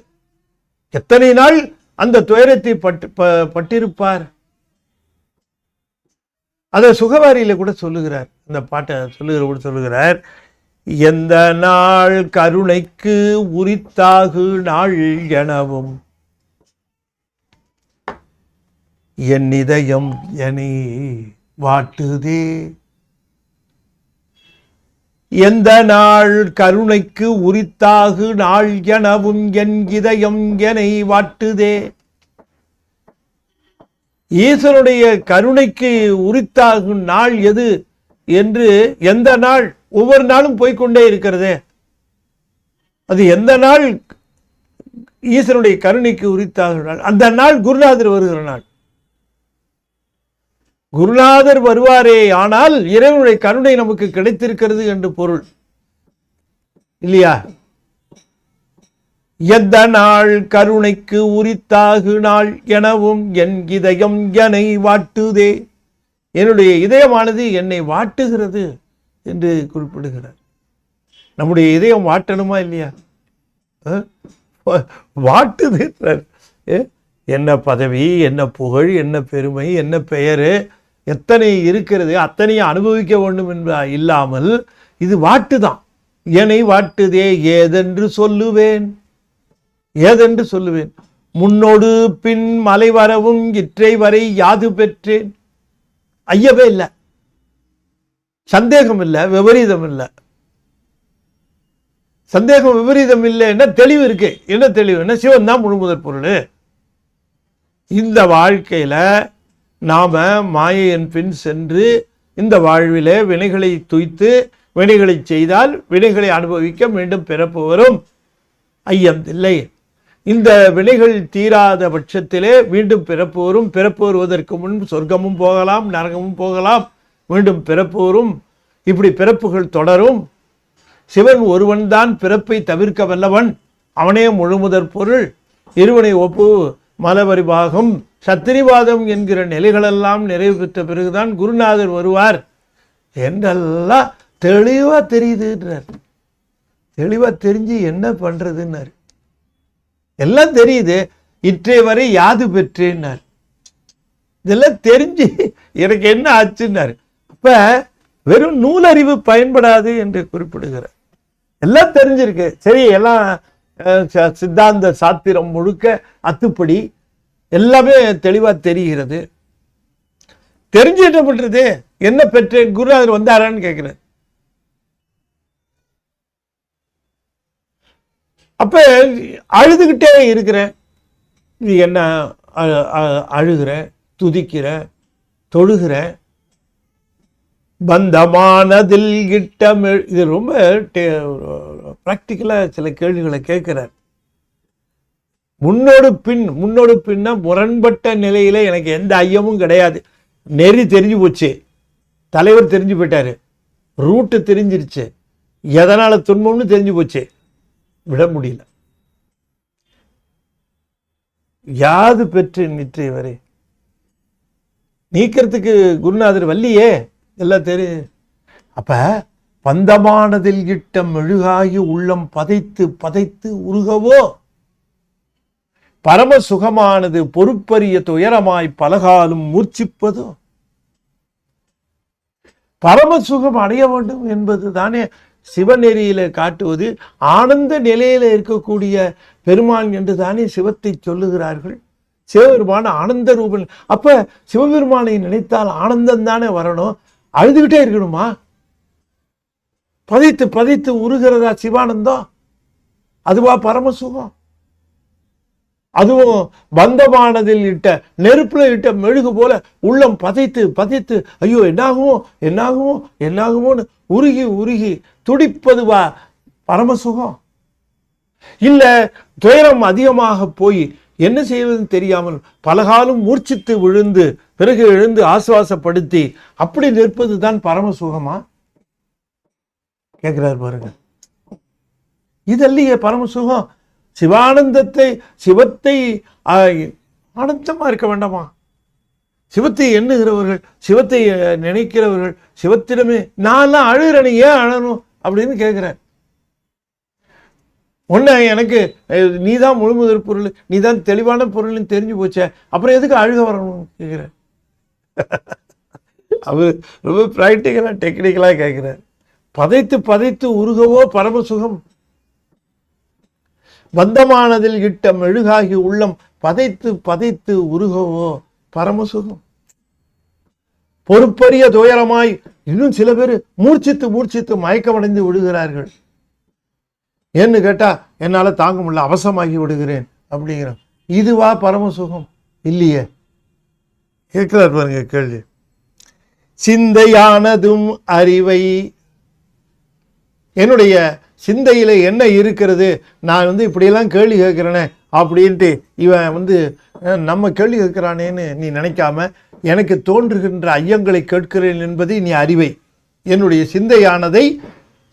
எத்தனை நாள் அந்த துயரத்தை பட்டிருப்பார். அதை சுகவாரியில கூட சொல்லுகிறார். இந்த பாட்டை சொல்லுகிறார். எந்த நாள் கருணைக்கு உரித்தாகு நாள் எனவும் என் இதயம் என்னை வாட்டுதே. எந்த நாள் கருணைக்கு உரித்தாகு நாள் எனவும் என் இதயம் என்னை வாட்டுதே. ஈசனுடைய கருணைக்கு உரித்தாகும் நாள் எது என்று எந்த நாள்? ஒவ்வொரு நாளும் போய்கொண்டே இருக்கிறதே. அது எந்த நாள் ஈசனுடைய கருணைக்கு உரித்தாகும் நாள்? அந்த நாள் குருநாதர் வருகிற நாள். குருநாதர் வருவாரே ஆனால் இறைவனுடைய கருணை நமக்கு கிடைத்திருக்கிறது என்று பொருள் இல்லையா? எந்த நாள் கருணைக்கு உரித்தாகு நாள் எனவும் என் இதயம் என்னை வாட்டுதே. என்னுடைய இதயமானது என்னை வாட்டுகிறது என்று குறிப்பிடுகிறார். நம்முடைய இதயம் வாட்டணுமா இல்லையா? வாட்டுது. என்ன பதவி, என்ன புகழ், என்ன பெருமை, என்ன பெயர், எத்தனை இருக்கிறது, அத்தனையும் அனுபவிக்க வேண்டும் என்ப இல்லாமல் இது வாட்டுதான். என்னை வாட்டுதே ஏதென்று சொல்லுவேன், ஏதென்று சொல்லுவேன். முன்னோடு பின் மலை வரவும் இற்றை வரை யாது பெற்றேன். ஐயவே இல்லை, சந்தேகம் இல்லை, விபரீதம் இல்லை. சந்தேகம் விபரீதம் இல்லை, என்ன தெளிவு இருக்கு. என்ன தெளிவு? என்ன? சிவன் தான் முழுமுதற் பொருள். இந்த வாழ்க்கையில நாம மாயையின் பின் சென்று இந்த வாழ்விலே வினைகளை துய்த்து வினைகளை செய்தால் வினைகளை அனுபவிக்க மீண்டும் பிறப்பு வரும், ஐயம் இல்லை. இந்த வினைகள் தீராத பட்சத்திலே மீண்டும் பிறப்பு வரும். பிறப்பு வருவதற்கு முன் சொர்க்கமும் போகலாம், நரகமும் போகலாம், மீண்டும் பிறப்பு வரும். இப்படி பிறப்புகள் தொடரும். சிவன் ஒருவன் தான் பிறப்பை தவிர்க்க வல்லவன், அவனே முழுமுதற் பொருள். இருவனை ஒப்பு மலபரிபாகம் சத்திரிவாதம் என்கிற நிலைகளெல்லாம் நிறைவு பெற்ற பிறகுதான் குருநாதர் வருவார் என்றெல்லாம் தெளிவா தெரியுதுன்றார். தெளிவா தெரிஞ்சு என்ன பண்றதுன்னாரு. எல்லாம் தெரியுது. இற்றை வரை யாது பெற்றேன்னார். இதெல்லாம் தெரிஞ்சு எனக்கு என்ன ஆச்சுன்னாரு. அப்ப வெறும் நூலறிவு பயன்படாது என்று குறிப்பிடுகிறார். எல்லாம் தெரிஞ்சிருக்கு, சரி, எல்லாம் சித்தாந்த சாத்திரம் முழுக்க அத்துப்படி எல்லாமே தெளிவா தெரிகிறது. தெரிஞ்சு என்ன பண்றது? என்ன பெற்றேன்? குருநாதர் வந்தாரான்னு கேட்கிறார். அப்ப அழுதுகிட்டே இருக்கிறேன். இது என்ன? அழுகிறேன், துதிக்கிறேன், தொழுகிறேன். பந்தமானதில் கிட்டம். இது ரொம்ப பிராக்டிக்கலா சில கேள்விகளை கேட்கிறார். முன்னோடு பின்னா முரண்பட்ட நிலையில எனக்கு எந்த ஐயமும் கிடையாது. நெறி தெரிஞ்சு போச்சு, தலைவர் தெரிஞ்சு போயிட்டாரு, ரூட்டு தெரிஞ்சிருச்சு, எதனால துன்பம்னு தெரிஞ்சு போச்சு, விட முடியல. யாது பெற்று நிற்றை வரை நீக்கிறதுக்கு குருநாதர் வல்லியே, எல்லாம் தெரியும். அப்ப பந்தமானதில் கிட்ட மெழுகாகி உள்ளம் பதைத்து பதைத்து உருகவோ, பரம சுகமானது பொறுப்பரிய துயரமாய் பலகாலும் மூர்ச்சிப்பதோ. பரமசுகம் அடைய வேண்டும் என்பது தானே சிவநெறியில காட்டுவது. ஆனந்த நிலையில இருக்கக்கூடிய பெருமான் என்று தானே சிவத்தை சொல்லுகிறார்கள். சிவபெருமான ஆனந்த ரூபன். அப்ப சிவபெருமானை நினைத்தால் ஆனந்தம் தானே வரணும். அழுதுகிட்டே இருக்கணுமா? பதைத்து பதைத்து உருகிறதா சிவானந்தம்? அதுவா பரமசுகம்? அதுவும் பந்தமானதில் இட்ட நெருப்புல இட்ட மெழுகு போல உள்ளம் பதைத்து பதைத்து ஐயோ என்னாகுமோ என்னாகுமோ என்னாகுமோன்னு உருகி உருகி துடிப்பதுவா பரமசுகம்? இல்ல துயரம் அதிகமாக போய் என்ன செய்வதுன்னு தெரியாமல் பலகாலம் மூர்ச்சித்து விழுந்து பிறகு எழுந்து ஆசுவாசப்படுத்தி அப்படி நிற்பது தான் பரமசுகமா? கேட்கிறார் பாருங்க. இதல்லையே பரமசுகம். சிவானந்தத்தை, சிவத்தை ஆனந்தமா இருக்க வேண்டாமா? சிவத்தை எண்ணுகிறவர்கள், சிவத்தை நினைக்கிறவர்கள், சிவத்திடமே நான்லாம் அழுகிறேன், ஏன் அழணும் அப்படின்னு கேட்கிறேன். ஒன்னு எனக்கு நீதான் முழுமுதற் பொருள், நீதான் தெளிவான பொருள்னு தெரிஞ்சு போச்ச, அப்புறம் எதுக்கு அழுக வரணும்னு கேட்கிறேன். அவரு ரொம்ப பிராக்டிக்கலா டெக்னிக்கலா கேட்கிறார். பதைத்து பதைத்து உருகவோ பரமசுகம், பந்தமானதில் இட்ட மெழுகாகி உள்ளம் பதைத்து பதைத்து உருகவோ பரமசுகம். பொறுப்பரிய துயரமாய் இன்னும் சில பேர் மூர்ச்சித்து மூர்ச்சித்து மயக்கமடைந்து விடுகிறார்கள். ஏன்னு கேட்டா என்னால தாங்க முடியல, அவசமாகி விடுகிறேன் அப்படிங்கிற. இதுவா பரமசுகம்? இல்லையே. கேட்கிறார் பாருங்க கேள்வி. சிந்தையானதும் அறிவை, என்னுடைய சிந்தையில என்ன இருக்கிறது, நான் இப்படியெல்லாம் கேள்வி கேட்கிறேனே அப்படின்ட்டு இவன் நம்ம கேள்வி கேட்கிறானேன்னு நீ நினைக்காம எனக்கு தோன்றுகின்ற ஐயங்களை கேட்கிறேன் என்பதை நீ அறிவை. என்னுடைய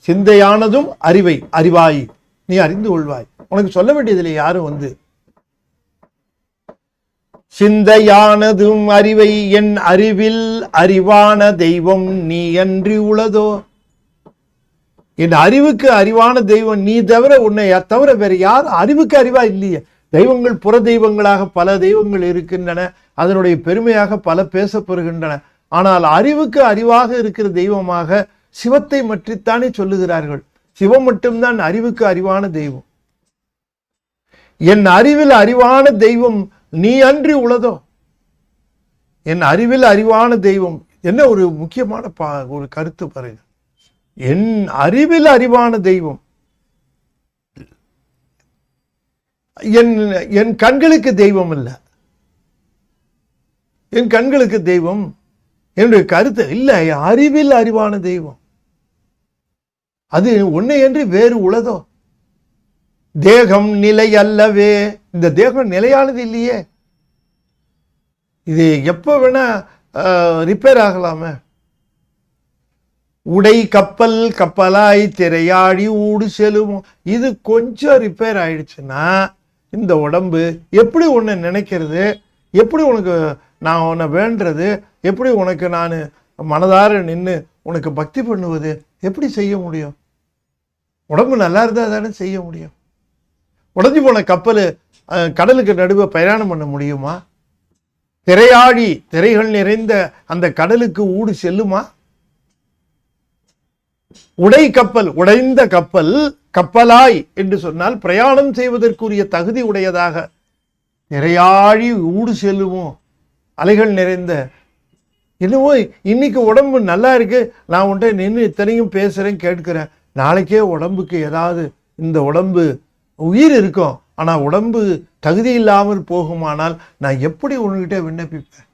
சிந்தையானதும் அறிவை அறிவாய், நீ அறிந்து கொள்வாய். உனக்கு சொல்ல வேண்டியதில்லை யாரும் சிந்தையானதும் அறிவை, என் அறிவில் அறிவான தெய்வம் நீ அன்றி உளதோ. என் அறிவுக்கு அறிவான தெய்வம் நீ தவிர, உன்னை தவிர வேற யார் அறிவுக்கு அறிவா இல்லையே. தெய்வங்கள் புற தெய்வங்களாக பல தெய்வங்கள் இருக்கின்றன, அதனுடைய பெருமையாக பல பேசப்படுகின்றன. ஆனால் அறிவுக்கு அறிவாக இருக்கிற தெய்வமாக சிவத்தை மற்றித்தானே சொல்லுகிறார்கள். சிவம் மட்டும்தான் அறிவுக்கு அறிவான தெய்வம். என் அறிவில் அறிவான தெய்வம் நீ அன்றி உளதோ. என் அறிவில் அறிவான தெய்வம் என்ன ஒரு முக்கியமான ஒரு கருத்து பாருங்க. என் அறிவில் அறிவான தெய்வம் என் கண்களுக்கு தெய்வம் இல்ல. என் கண்களுக்கு தெய்வம் என்னுடைய கருத்து இல்ல. அறிவில் அறிவான தெய்வம் அது உன்னை என்று வேறு உளதோ. தேகம் நிலை அல்லவே. இந்த தேகம் நிலையானது இல்லையே. இது எப்ப வேணா ரிப்பேர் ஆகலாமே. உடை கப்பல் கப்பலாய் திரையாடி ஊடு செல்லும். இது கொஞ்சம் ரிப்பேர் ஆயிடுச்சுன்னா இந்த உடம்பு எப்படி உன்னை நினைக்கிறது, எப்படி உனக்கு நான் உன்னை வேண்டுறது, எப்படி உனக்கு நான் மனதார நின்று உனக்கு பக்தி பண்ணுவது எப்படி செய்ய முடியும்? உடம்பு நல்லா இருந்தால் தானே செய்ய முடியும். உடஞ்சி போன கப்பல் கடலுக்கு நடுவே பிரயாணம் பண்ண முடியுமா? திரையாடி திரைகள் நிறைந்த அந்த கடலுக்கு ஊடு செல்லுமா? உடை கப்பல், உடைந்த கப்பல் கப்பலாய் என்று சொன்னால் பிரயாணம் செய்வதற்குரிய தகுதி உடையதாக திரையாழி ஊடு செல்லுமோ? அலைகள் நிறைந்த. என்னவோ இன்னைக்கு உடம்பு நல்லா இருக்கு, நான் உன்ட்ட நின்று இத்தனையும் பேசுறேன் கேட்கிறேன். நாளைக்கே உடம்புக்கு ஏதாவது, இந்த உடம்பு உயிர் இருக்கும் ஆனா உடம்பு தகுதி இல்லாமல் போகுமானால் நான் எப்படி உன்கிட்ட விண்ணப்பிப்பேன்?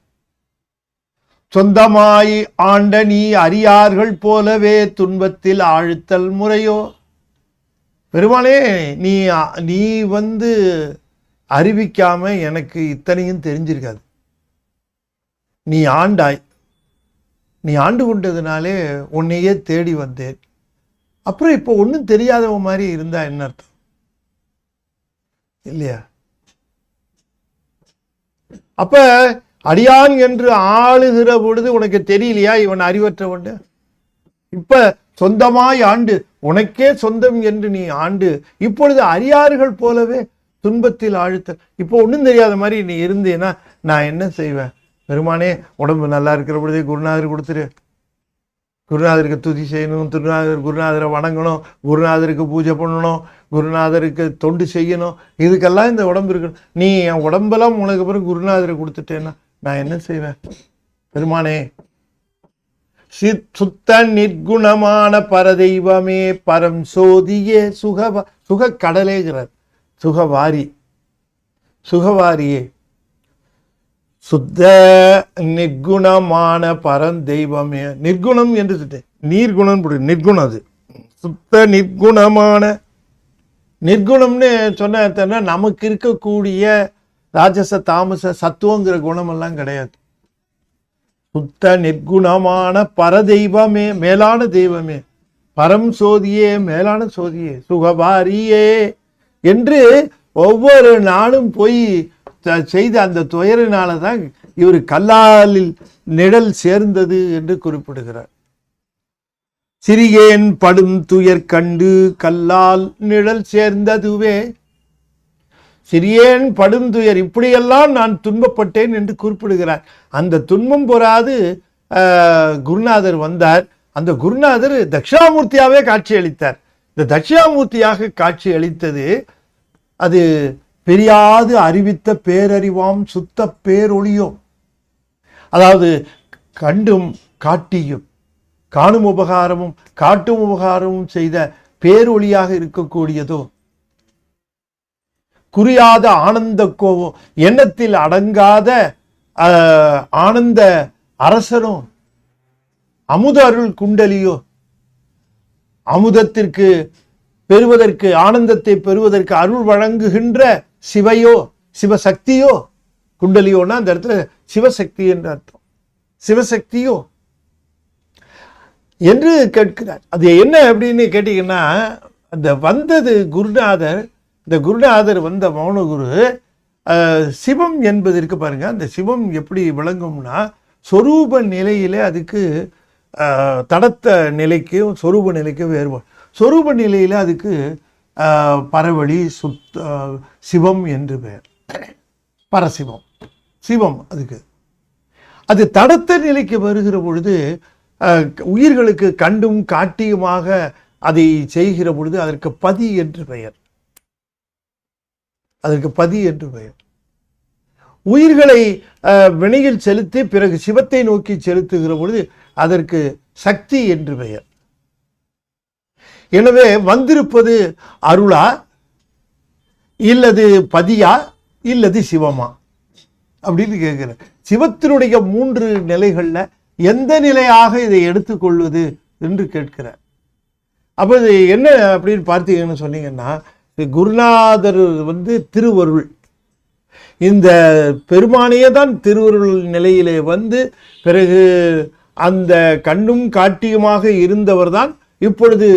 சொந்தமாய் ஆண்ட நீ அறியார்கள் போலவே துன்பத்தில் ஆழ்த்தல் முறையோ. பெருமாளே, நீ அறிவிக்காம எனக்கு இத்தனையும் தெரிஞ்சிருக்காது. நீ ஆண்டாய், நீ ஆண்டு கொண்டதுனாலே உன்னையே தேடி வந்தேன். அப்புறம் இப்போ ஒன்றும் தெரியாதவ மாதிரி இருந்தா என்ன அர்த்தம் இல்லையா? அப்ப அடியான் என்று ஆளுகிற பொழுது உனக்கு தெரியலையா இவன் அறிவற்றவன்? இப்ப சொந்தமாய் ஆண்டு, உனக்கே சொந்தம் என்று நீ ஆண்டு இப்பொழுது அறியார்கள் போலவே துன்பத்தில் ஆழ்த்தல். இப்போ ஒன்றும் தெரியாத மாதிரி நீ இருந்தேன்னா நான் என்ன செய்வேன்? பெருமானே, உடம்பு நல்லா இருக்கிற பொழுதே குருநாதர் கொடுத்துரு. குருநாதருக்கு துதி செய்யணும், குருநாதரை வணங்கணும், குருநாதருக்கு பூஜை பண்ணணும், குருநாதருக்கு தொண்டு செய்யணும். இதுக்கெல்லாம் இந்த உடம்பு இருக்கணும். நீ என் உடம்பெல்லாம் உனக்கு பிறகு குருநாதரை கொடுத்துட்டேன்னா நான் என்ன செய்வேன்? பெருமானே, சுத்த நிர்குணமான பரதெய்வமே பரம் சோதியே சுக கடலேகிறார். சுகவாரியே சுத்த நிர்குணமான பரந்தெய்வமே. நிர்குணம் என்று நீர்குணம் நிர்குணம். அது சுத்த நிர்குணமான. நிர்குணம்னு சொன்ன நமக்கு இருக்கக்கூடிய ராஜச தாமச சத்துவங்கிற குணமெல்லாம் கிடையாது. சுத்த நிர்குணமான பரதெய்வமே, மேலான தெய்வமே, பரம் சோதியே, மேலான சோதியே, சுகவாரியே என்று ஒவ்வொரு நாளும் போய் செய்த அந்த துயரினால தான் இவர் கல்லாலில் நிழல் சேர்ந்தது என்று குறிப்பிடுகிறார். சிறியேன் படும் துயர் கண்டு கல்லால் நிழல் சேர்ந்ததுவே. சிறியேன் படும் துயர், இப்படியெல்லாம் நான் துன்பப்பட்டேன் என்று குறிப்பிடுகிறார். அந்த துன்பம் பொறாது குருநாதர் வந்தார். அந்த குருநாதர் தட்சிணாமூர்த்தியாவே காட்சி அளித்தார். இந்த தட்சிணாமூர்த்தியாக காட்சி அளித்தது அது பெரியாது அறிவித்த பேரறிவாம் சுத்த பேரொளியோ. அதாவது கண்டும் காட்டியும் காணும் உபகாரமும் காட்டும் உபகாரமும் செய்த பேரொளியாக இருக்கக்கூடியதோ. குறியாத ஆனந்த கோவோ, எண்ணத்தில் அடங்காத ஆனந்த அரசனோ. அமுத அருள் குண்டலியோ, அமுதத்திற்கு பெறுவதற்கு, ஆனந்தத்தை பெறுவதற்கு அருள் வழங்குகின்ற சிவையோ, சிவசக்தியோ. குண்டலியோன்னா அந்த இடத்துல சிவசக்தி என்ற அர்த்தம். சிவசக்தியோ என்று கேட்கிறார். அது என்ன அப்படின்னு கேட்டீங்கன்னா, அந்த வந்தது குருநாதர். இந்த குருநாதர் வந்த மௌனகுரு சிவம் என்பதற்கு பாருங்க, அந்த சிவம் எப்படி விளங்கும்னா சொரூப நிலையிலே அதுக்கு தடத்த நிலைக்கும் சொரூப நிலைக்கும் வேறுபாடு. சொரூப நிலையில் அதுக்கு பரவழி சிவம் என்று பெயர். பரசிவம், சிவம். அதுக்கு அது தடத்த நிலைக்கு வருகிற பொழுது உயிர்களுக்கு கண்டும் காட்டியுமாக அதை செய்கிற பொழுது அதற்கு பதி என்று பெயர். அதற்கு பதி என்று பெயர். உயிர்களை வினையில் செலுத்தி பிறகு சிவத்தை நோக்கி செலுத்துகிற பொழுது அதற்கு சக்தி என்று பெயர். எனவே வந்திருப்பது அருளா, இல்லது பதியா, இல்லது சிவமா அப்படின்னு கேட்கிற. சிவத்தினுடைய 3 நிலைகள்ல எந்த நிலையாக இதை எடுத்துக்கொள்வது என்று கேட்கிறார். அப்போ இது என்ன அப்படின்னு பார்த்தீங்கன்னு சொன்னீங்கன்னா, குருநாதர் திருவருள், இந்த பெருமானையே தான் திருவருள் நிலையிலே பிறகு அந்த கண்ணும் காட்டியுமாக இருந்தவர் தான் இப்பொழுது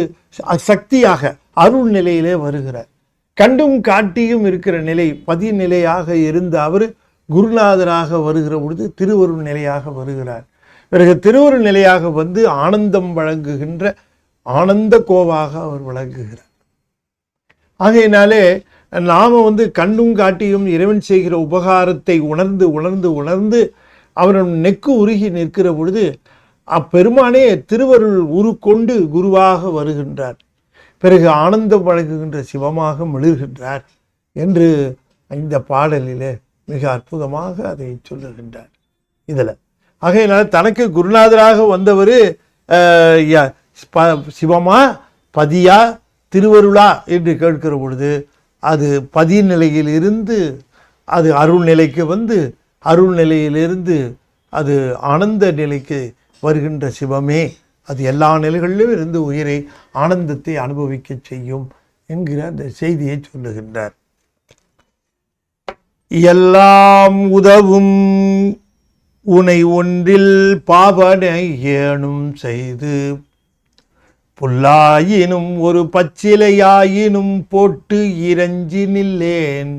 சக்தியாக அருள் நிலையிலே வருகிறார். கண்டும் காட்டியும் இருக்கிற நிலை பதி நிலையாக இருந்த அவர் குருநாதராக வருகிற பொழுது திருவருள் நிலையாக வருகிறார். பிறகு திருவருள் நிலையாக ஆனந்தம் வழங்குகின்ற ஆனந்த கோவாக அவர் விளங்குகிறார். ஆகையினாலே நாம கண்ணும் காட்டியும் இறைவன் செய்கிற உபகாரத்தை உணர்ந்து உணர்ந்து உணர்ந்து அவரின் நெக்கு உருகி நிற்கிற பொழுது அப்பெருமானே திருவருள் உருக்கொண்டு குருவாக வருகின்றார். பிறகு ஆனந்தம் வழங்குகின்ற சிவமாக மிளிர்கின்றார் என்று இந்த பாடலிலே மிக அற்புதமாக அதை சொல்லுகின்றார். இதில் ஆகையினால தனக்கு குருநாதராக வந்தவர் சிவமா பதியா திருவருளா என்று கேட்கிற பொழுது அது பதி நிலையில் இருந்து அது அருள் நிலைக்கு அருள் நிலையிலிருந்து அது ஆனந்த நிலைக்கு வருகின்ற சிவமே அது எல்லா நிலைகளிலும் இருந்து உயிரை ஆனந்தத்தை அனுபவிக்க செய்யும் என்கிற அந்த செய்தியை சொல்லுகின்றார். எல்லாம் உதவும் உனை ஒன்றில் பாவனை ஏனும் செய்து புல்லாயினும் ஒரு பச்சிலையாயினும் போட்டு இறைஞ்சி நில்லேன்.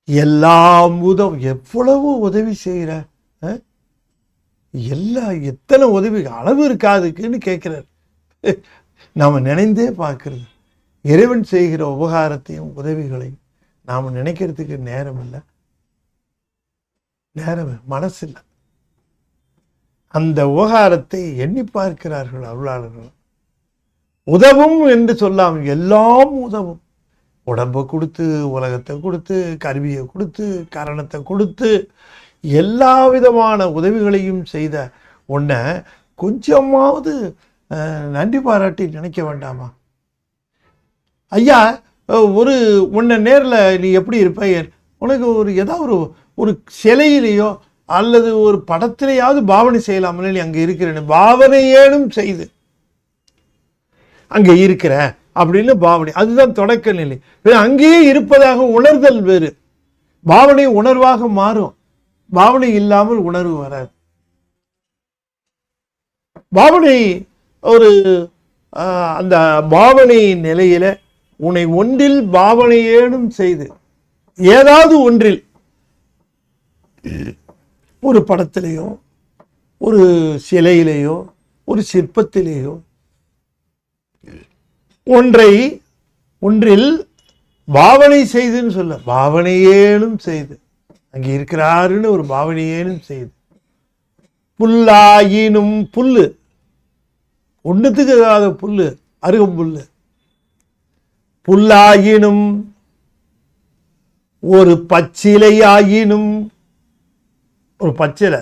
எல்லாம் உதவும், எவ்வளவு உதவி செய்கிற, எத்தனை உதவி அளவு இருக்காதுக்குன்னு கேட்கிறார். நாம நினைந்தே பார்க்கிறது. இறைவன் செய்கிற உபகாரத்தையும் உதவிகளையும் நாம் நினைக்கிறதுக்கு நேரம் இல்லை, மனசு இல்லை. அந்த உபகாரத்தை எண்ணி பார்க்கிறார்கள் அருளாளர்கள். உதவும் என்று சொல்லாமல் எல்லாம் உதவும். உடம்பை கொடுத்து, உலகத்தை கொடுத்து, கருவியை கொடுத்து, கரணத்தை கொடுத்து, எல்லா விதமான உதவிகளையும் செய்த உன்னை கொஞ்சமாவது நன்றி பாராட்டி நினைக்க வேண்டாமா? ஐயா, உன்னை நேரில் நீ எப்படி இருப்ப, உனக்கு ஏதாவது ஒரு சிலையிலேயோ அல்லது ஒரு படத்திலேயாவது பாவனை செய்யலாமல் நீ அங்கே இருக்கிறேன்னு பாவனை ஏனும் செய்து அங்கே இருக்கிற அப்படின்னு பாவனை, அதுதான் தொடக்க நிலை. அங்கேயே இருப்பதாக உணர்தல் வேறு. பாவனை உணர்வாக மாறும், பாவனை இல்லாமல் உணர்வு வராது. பாவனை அந்த பாவனை நிலையில உன்னை ஒன்றில் பாவனை ஏனும் செய்து, ஏதாவது ஒன்றில் ஒரு படத்திலேயோ ஒரு சிலையிலேயோ ஒரு சிற்பத்திலேயோ ஒன்றில் பாவனை செய்துன்னு சொல்ல, பாவனையேனும் செய்து அங்கே இருக்கிறாருன்னு ஒரு பாவனையேனும் செய்து. புல்லாயினும், புல்லு ஒன்றுத்துக்கு ஏதாவது புல்லு, அருகம்புல்லு. புல்லாயினும் ஒரு பச்சிலையாயினும், ஒரு பச்சிலை,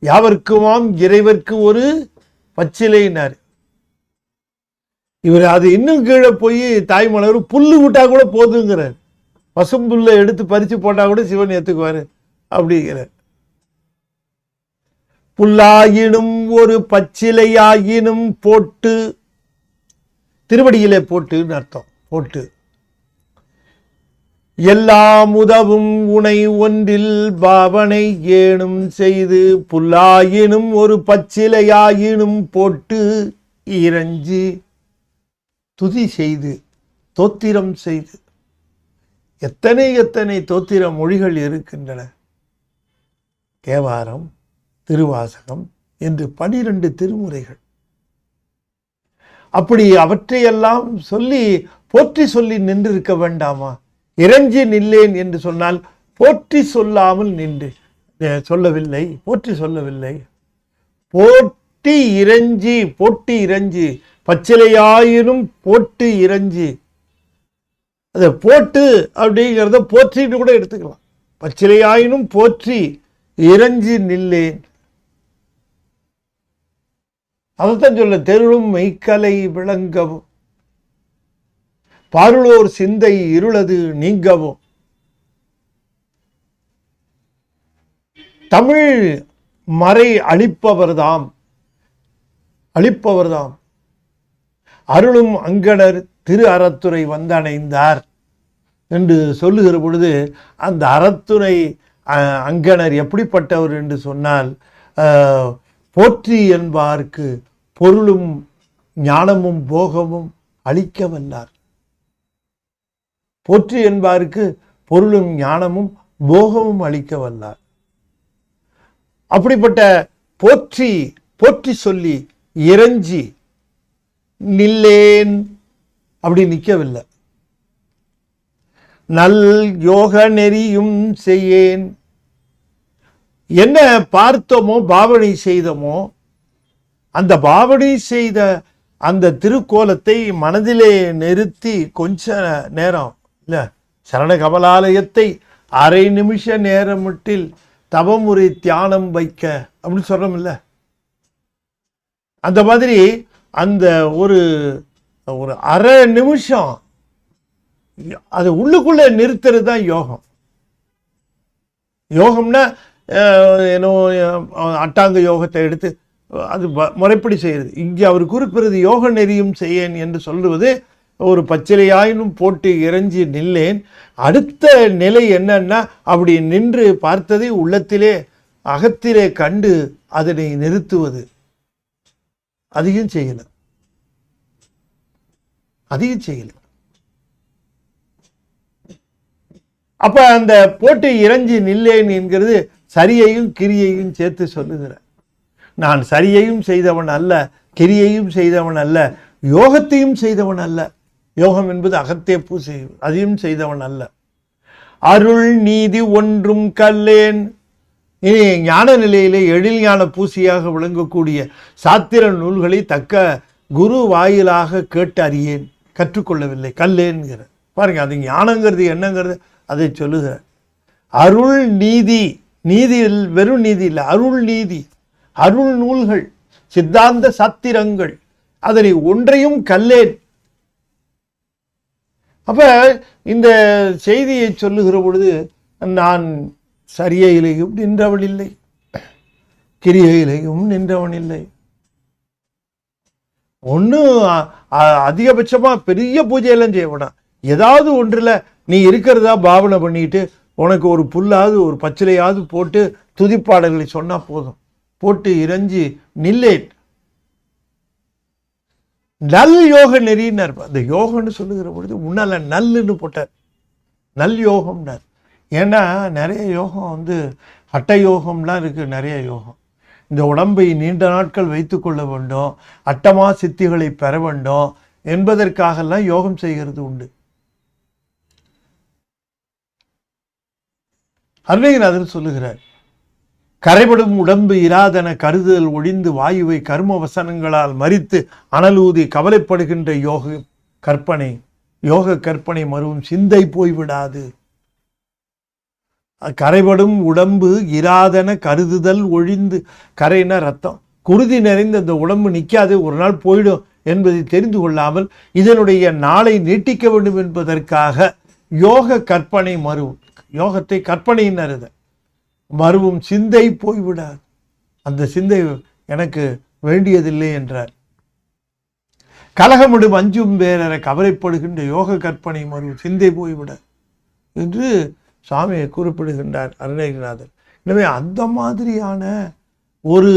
யாவர்க்குமாம் இறைவர்க்கு ஒரு பச்சிலைனார். இவர் அது இன்னும் கீழே போய் தாய்மலர் புல்லு விட்டா கூட போதுங்கிறார். பசும்புல்லை எடுத்து பறித்து போட்டா கூட சிவன் ஏத்துக்குவாரு அப்படிங்கிறார். புல்லாயினும் ஒரு பச்சிலையாயினும் போட்டு, திருவடியிலே போட்டுன்னு அர்த்தம். போட்டு எல்லாம் உதவும் உனை ஒன்றில் பாவனை ஏனும் செய்து புல்லாயினும் ஒரு பச்சிலையாயினும் போட்டு இறைஞ்சி துதி செய்து தோத்திரம் செய்து. எத்தனை எத்தனை தோத்திர மொழிகள் இருக்கின்றன. தேவாரம், திருவாசகம் என்று 12 திருமுறைகள். அப்படி அவற்றையெல்லாம் சொல்லி போற்றி சொல்லி நின்றிருக்க வேண்டாமா? இறைஞ்சி நில்லேன் என்று சொன்னால் போற்றி சொல்லாமல் நின்று சொல்லவில்லை, போற்றி சொல்லவில்லை. போற்றி இறைஞ்சி, போட்டி இறைஞ்சி, பச்சிலையாயினும் போட்டு இறைஞ்சி. அதை போட்டு அப்படிங்கிறத போற்றின்னு கூட எடுத்துக்கலாம். பச்சிலையாயினும் போற்றி இறைஞ்சி நில்லேன். அதைத்தான் சொல்ல, தெருளும் மெய்க்கலை விளங்கவும் பாருளோர் சிந்தை இருளது நீங்கவும். தமிழ் மறை அளிப்பவர்தாம், அளிப்பவர்தாம். அருளும் அங்கணர் திரு அறத்துறை வந்தணைந்தார் என்று சொல்லுகிற பொழுது, அந்த அறத்துறை அங்கணர் எப்படிப்பட்டவர் என்று சொன்னால், போற்றி என்பார்க்கு பொருளும் ஞானமும் போகமும் அளிக்க வல்லார். போற்றி என்பாருக்கு பொருளும் ஞானமும் போகமும் அளிக்க வல்லார். அப்படிப்பட்ட போற்றி போற்றி சொல்லி இறைஞ்சி நில்லேன், அப்படி நிற்கவில்லை. நல் யோக நெறியும் செய்யேன். என்ன பார்த்தோமோ பாவனை செய்தோமோ, அந்த பாவனை செய்த அந்த திருக்கோலத்தை மனதிலே நிறுத்தி கொஞ்ச நேரம் இல்லை, சரண கமலாலயத்தை அரை நிமிஷ நேரமட்டில் தவமுறை தியானம் வைக்க அப்படின்னு சொல்றோம் இல்லை, அந்த மாதிரி அந்த ஒரு ஒரு அரை நிமிஷம் அது உள்ளுக்குள்ள நிறுத்துறது தான் யோகம். யோகம்னா ஏன்னோ அட்டாங்க யோகத்தை எடுத்து அது முறைப்படி செய்கிறது. இங்கே அவர் குறிப்பிடுறது யோக நெறியும் செய்யேன் என்று சொல்லுவது, ஒரு பச்சிலையாயினும் போட்டு இறைஞ்சி நில்லேன். அடுத்த நிலை என்னன்னா, அப்படி நின்று பார்த்ததை உள்ளத்திலே அகத்திலே கண்டு அதனை நிறுத்துவது. அதையும் செய்யல, அதையும் செய்யல. அப்ப அந்த போட்டு இறைஞ்சி நில்லேன் என்கிறது சரியையும் கிரியையும் சேர்த்து சொல்லுகிற. நான் சரியையும் செய்தவன் அல்ல, கிரியையும் செய்தவன் அல்ல, யோகத்தையும் செய்தவன் அல்ல. யோகம் என்பது அகத்தே பூசை, அதையும் செய்தவன் அல்ல. அருள் நீதி ஒன்றும் கல்லேன். இனி ஞான நிலையிலே எழில் ஞான பூசியாக விளங்கக்கூடிய சாத்திர நூல்களை தக்க குரு வாயிலாக கேட்டு அறியேன், கற்றுக்கொள்ளவில்லை, கல்லேன்கிற. பாருங்க, அது ஞானங்கிறது என்னங்கிறது அதை சொல்லுகிற. அருள் நீதி, நீதியில் வெறும் நீதி இல்லை, அருள் நீதி, அருள் நூல்கள், சித்தாந்த சாத்திரங்கள், அதனை ஒன்றையும் கல்லேன். அப்ப இந்த செய்தியை சொல்லுகிற பொழுது, நான் சரியையிலேயும் நின்றவன் இல்லை, கிரியையிலேயும் நின்றவன் இல்லை. ஒன்றும் அதிகபட்சமா பெரிய பூஜையெல்லாம் செய்ய வேண்டாம். ஏதாவது ஒன்றில் நீ இருக்கிறதா பாவனை பண்ணிட்டு உனக்கு ஒரு புல்லாவது ஒரு பச்சிலையாவது போட்டு துதிப்பாடல்களை சொன்னா போதும். போட்டு இறைஞ்சி நில்லேன். நல் யோக நெறினார். அந்த யோகம்னு சொல்லுகிற பொழுது முன்னால நல்லுன்னு போட்டார், நல் யோகம்னார். ஏன்னா நிறைய யோகம் ஹட்ட யோகம்லாம் இருக்கு. நிறைய யோகம் இந்த உடம்பை நீண்ட நாட்கள் வைத்து கொள்ள வேண்டும், அட்டமா சித்திகளை பெற வேண்டும் என்பதற்காகலாம் யோகம் செய்கிறது உண்டு. அருணகிரிநாதர் சொல்லுகிறார், கரைபடும் உடம்பு இராதன கருதுதல் ஒழிந்து வாயுவை கர்ம வசனங்களால் மறித்து அனலூதி கவலைப்படுகின்ற யோக கற்பனை மறுவும் சிந்தை போய்விடாது. கரைபடும் உடம்பு இராதன கருதுதல் ஒழிந்து, கரைனா ரத்தம், குருதி நிறைந்த அந்த உடம்பு நிற்காது, ஒரு நாள் போயிடும் என்பதை தெரிந்து கொள்ளாமல் இதனுடைய நாளை நீட்டிக்க வேண்டும் என்பதற்காக யோக கற்பனை மறுவும், யோகத்தை கற்பனையினர் மறுவும் சிந்தை போய்விடாது, அந்த சிந்தை எனக்கு வேண்டியதில்லை என்றார். கலகமிடும் அஞ்சும் வேற கவலைப்படுகின்ற யோக கற்பனை மறுவும் சிந்தை போய்விடாது என்று சுவாமியை குறிப்பிடுகின்றார் அருணகிரிநாதர். எனவே அந்த மாதிரியான ஒரு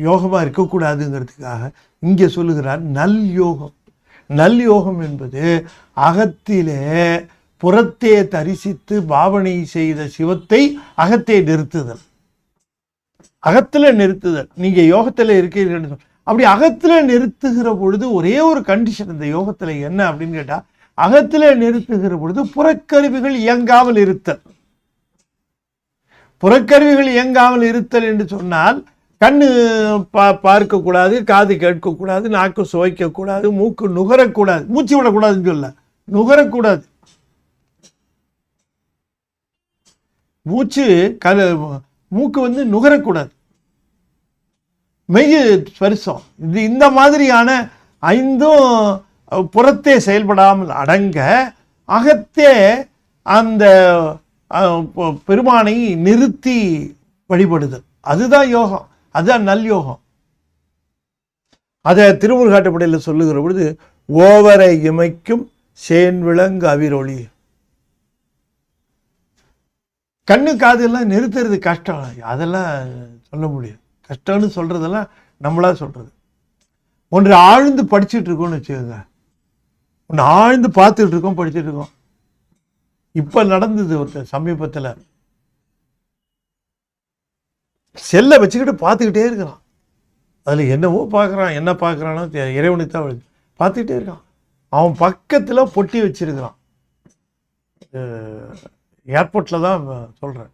யோகமாக இருக்கக்கூடாதுங்கிறதுக்காக இங்கே சொல்லுகிறார் நல் யோகம். நல் யோகம் என்பது அகத்திலே புறத்தே தரிசித்து பாவனை செய்த சிவத்தை அகத்தே நிறுத்துதல், அகத்தில் நிறுத்துதல். நீங்க யோகத்தில் இருக்கீர்கள், அப்படி அகத்துல நிறுத்துகிற பொழுது ஒரே ஒரு கண்டிஷன் இந்த யோகத்துல என்ன அப்படின்னு கேட்டா, அகத்துல நிறுத்துகிற பொழுது புறக்கருவிகள் இயங்காமல் இருத்தல். புறக்கருவிகள் இயங்காமல் இருத்தல் என்று சொன்னால் கண்ணு பார்க்கக்கூடாது, காது கேட்கக்கூடாது, நாக்கு சுவைக்கக்கூடாது, மூக்கு நுகரக்கூடாது, மூச்சு விடக்கூடாதுன்னு சொல்ல, நுகரக்கூடாது. மூக்கு நுகரக்கூடாது. மெய் ஸ்பரிசம் இந்த மாதிரியான 5 புறத்தே செயல்படாமல் அடங்க அகத்தே அந்த பெருமானை நிறுத்தி வழிபடுதல், அதுதான் யோகம், அதுதான் நல் யோகம். அதை திருமுருகாட்டுப்படையில் சொல்லுகிற பொழுது ஓவரை இமைக்கும் சேன்விளங்கு அவிரொளி. கண்ணு காது எல்லாம் நிறுத்துறது கஷ்டம், அதெல்லாம் சொல்ல முடியும். கஷ்டம்னு சொல்றதெல்லாம் நம்மளா சொல்றது. ஒன்று ஆழ்ந்து படிச்சுட்டு இருக்கோம்னு வச்சுக்கோங்க, ஒன்று ஆழ்ந்து பார்த்துட்டு இருக்கோம், படிச்சுட்டு இருக்கோம். இப்ப நடந்தது ஒருத்தர் சமீபத்தில் செல்லை வச்சுக்கிட்டு பார்த்துக்கிட்டே இருக்கிறான். அதுல என்னவோ பார்க்குறான், என்ன பார்க்குறானோ இறைவனுக்கு தான் பார்த்துக்கிட்டே இருக்கான். அவன் பக்கத்துல பொட்டி வச்சிருக்கிறான். ஏர்போர்ட்ல தான் சொல்றேன்,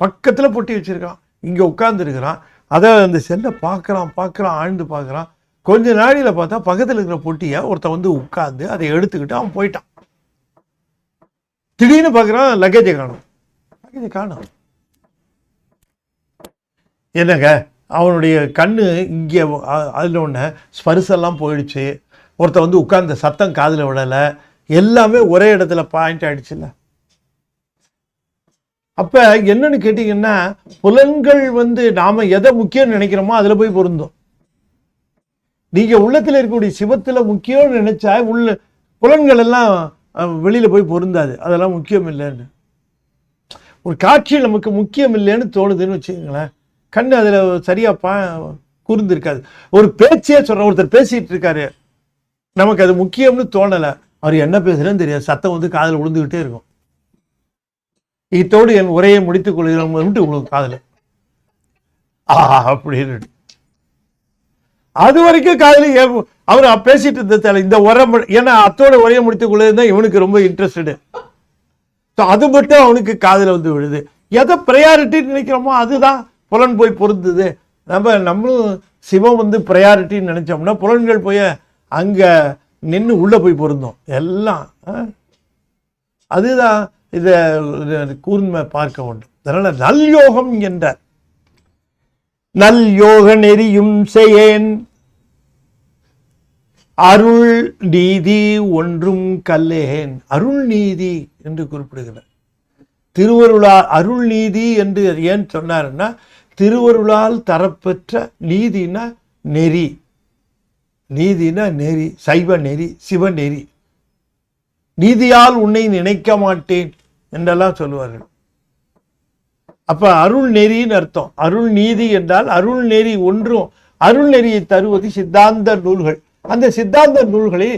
பக்கத்துல பொட்டி வச்சிருக்கான். இங்க உட்கார்ந்து இருக்கிறான். அதை அந்த செல்லை பார்க்குறான், ஆழ்ந்து பார்க்குறான். கொஞ்ச நாளையில பார்த்தா பக்கத்தில் இருக்கிற பொட்டியை ஒருத்தன் உட்கார்ந்து அதை எடுத்துக்கிட்டு அவன் போயிட்டான். திடீர்னு பார்க்குறான், லக்கேஜை காணும். என்னங்க, அவனுடைய கண்ணு இங்கே அதில் ஒன்று ஸ்பரிசெல்லாம் போயிடுச்சு. ஒருத்தன் உட்கார்ந்த சத்தம் காதில் விடலை, எல்லாமே ஒரே இடத்துல பாயிண்ட் ஆயிடுச்சுல்ல. அப்ப என்னன்னு கேட்டீங்கன்னா, புலன்கள் நாம எதை முக்கியம் நினைக்கிறோமோ அதுல போய் பொருந்தும். நீங்க உள்ளத்துல இருக்கக்கூடிய சிவத்துல முக்கியம்னு நினைச்சா புலன்கள் எல்லாம் வெளியில போய் பொருந்தாது, அதெல்லாம் முக்கியம் இல்லைன்னு. ஒரு காட்சி நமக்கு முக்கியம் இல்லைன்னு தோணுதுன்னு வச்சுக்கோங்களேன், கண்ணு அதுல சரியா கூர்ந்து இருக்காது. ஒரு பேச்சே சொல்ற, ஒருத்தர் பேசிட்டு இருக்காரு, நமக்கு அது முக்கியம்னு தோணலை, அவர் என்ன பேசுறேன்னு தெரியாது, சத்தம் காதுல விழுந்துகிட்டே இருக்கும். இத்தோடு என் உரையை முடித்துக் கொள்கிறோம் உங்களுக்கு காதல அப்படின்னு அது வரைக்கும் காதல அவர் பேசிட்டு இருந்த இந்த உரை, ஏன்னா அத்தோட உரையை முடித்துக் கொள்ளுதான் இவனுக்கு ரொம்ப இன்ட்ரெஸ்டடு. அது மட்டும் அவனுக்கு காதல விழுது. எதை ப்ரையாரிட்டி நினைக்கிறோமோ அதுதான் புலன் போய் பொருந்துது. நம்மளும் சிவம் ப்ரையாரிட்டின்னு நினைச்சோம்னா புலன்கள் போய் அங்க நின்று உள்ள போய் பொருந்தோம் எல்லாம். அதுதான் இதை கூர்மை பார்க்க வேண்டும். அதனால நல் யோகம் என்றார். நல் யோக நெறியும் செய்யேன் அருள் நீதி ஒன்றும் கல்லேன். அருள் நீதி என்று குறிப்பிடுகிறார். திருவருளால் அருள் நீதி என்று ஏன் சொன்னார்னா, திருவருளால் தரப்பெற்ற நீதினா நெறி, நீதினா நெறி, சைவ நெறி, சிவநெறி. நீதியால் உன்னை நினைக்க மாட்டேன் என்றெல்லாம் சொல்லுவார்கள். அப்ப அருள் நெறின்னு அர்த்தம். அருள் நீதி என்றால் அருள் நெறி ஒன்றும், அருள் நெறியை தருவது சித்தாந்த நூல்கள். அந்த சித்தாந்த நூல்களை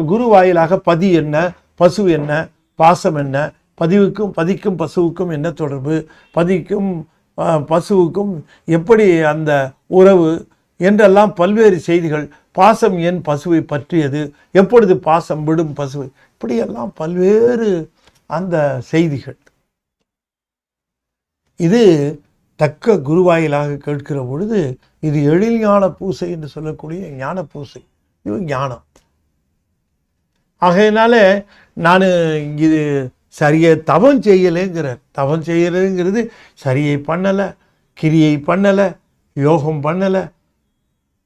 குரு வாயிலாக பதி என்ன, பசு என்ன, பாசம் என்ன, பதிக்கும் பசுவுக்கும் என்ன தொடர்பு, பதிக்கும் பசுவுக்கும் எப்படி அந்த உறவு என்றெல்லாம் பல்வேறு செய்திகள், பாசம் ஏன் பசுவை பற்றியது, எப்பொழுது பாசம் விடும் பசுவை, இப்படியெல்லாம் பல்வேறு அந்த செய்திகள். இது தக்க குருவாயிலாக கேட்கிற பொழுது இது எழில் ஞான பூசை என்று சொல்லக்கூடிய ஞான பூசை. இது ஞானம். ஆகையினால நான் இது சரியை தவம் செய்யலைங்கிறார். தவம் செய்யலைங்கிறது சரியை பண்ணலை, கிரியை பண்ணலை, யோகம் பண்ணலை,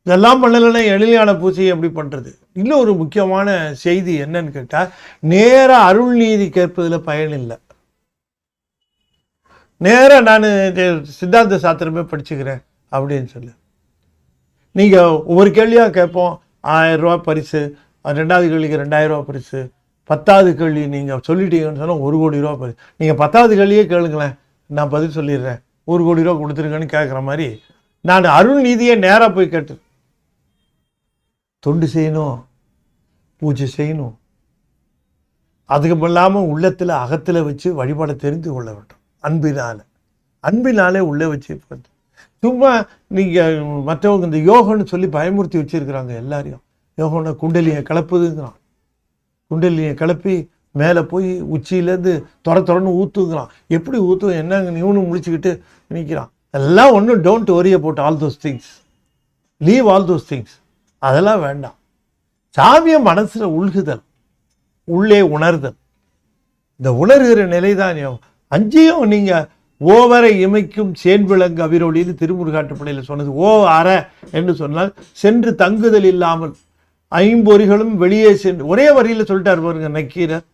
இதெல்லாம் பண்ணலைன்னா எழிலான பூஜையை எப்படி பண்ணுறது? இன்னும் ஒரு முக்கியமான செய்தி என்னன்னு கேட்டால், நேர அருள் நீதி கேட்பதில் பயன் இல்லை. நேராக நான் சித்தாந்த சாஸ்திரமே படிச்சுக்கிறேன் அப்படின்னு சொல்லு. நீங்கள் ஒவ்வொரு கேள்வியாக கேட்போம், 1000 ரூபா பரிசு, 2வது கேள்விக்கு 2000 ரூபா பரிசு, 10வது கேள்வி நீங்கள் சொல்லிட்டீங்கன்னு சொன்னால் 1 கோடி ரூபா பரிசு. நீங்கள் 10வது கேள்வியே கேளுங்களேன், நான் பதில் சொல்லிடுறேன், 1 கோடி ரூபா கொடுத்துருங்கன்னு கேட்குற மாதிரி நான் அருள் நீதியை நேராக போய் கேட்டு தொண்டு செய்யணும், பூஜை செய்யணும். அதுக்கு இல்லாமல் உள்ளத்தில் அகத்தில் வச்சு வழிபாடை தெரிந்து கொள்ள வேண்டும். அன்பினாலே உள்ளே வச்சு சும்மா நீங்கள் மற்றவங்க இந்த யோகன்னு சொல்லி பயமுறுத்தி வச்சுருக்கிறாங்க எல்லாரையும். யோகம்னா குண்டலியை கிளப்புதுங்கிறான். குண்டலியை கிளப்பி மேலே போய் உச்சியிலேருந்து துறன்னு ஊற்றுங்கிறான். எப்படி ஊற்றும் என்னங்க இவனு முழிச்சுக்கிட்டு நிற்கிறான். எல்லாம் ஒன்றும் don't worry about all those things, leave all those things. அதெல்லாம் வேண்டாம். சாமியை மனசில் உள்குதல், உள்ளே உணர்தல். இந்த உணர்கிற நிலை தான் அஞ்சையும் நீங்கள் ஓவரை இமைக்கும் சேன்விளங்கு அவிரொலின்னு திருமுருகாட்டுப்படையில் சொன்னது. ஓ அற என்று சொன்னால் சென்று தங்குதல் இல்லாமல் ஐம்பொறிகளும் வெளியே சென்று, ஒரே வரியில் சொல்லிட்டார் பாருங்க நக்கீரர்.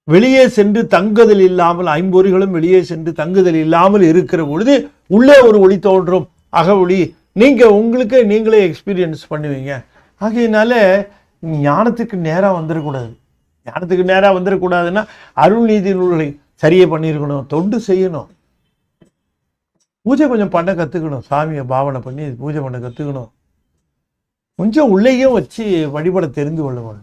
வெளியே சென்று தங்குதல் இல்லாமல், ஐம்பொறிகளும் வெளியே சென்று தங்குதல் இல்லாமல் இருக்கிற பொழுது உள்ளே ஒரு ஒளி தோன்றும், அக ஒளி. நீங்கள் உங்களுக்கு நீங்களே எக்ஸ்பீரியன்ஸ் பண்ணுவீங்க. ஆகையினால ஞானத்துக்கு நேராக வந்துடக்கூடாது. ஞானத்துக்கு நேராக வந்துடக்கூடாதுன்னா அருள்நீதி நூல்களை சரியே பண்ணியிருக்கணும், தொண்டு செய்யணும், பூஜை கொஞ்சம் பண்ண கற்றுக்கணும், சாமியை பாவனை பண்ணி பூஜை பண்ண கற்றுக்கணும், கொஞ்சம் உள்ளேயும் வச்சு வழிபட தெரிந்து கொள்ளணும்.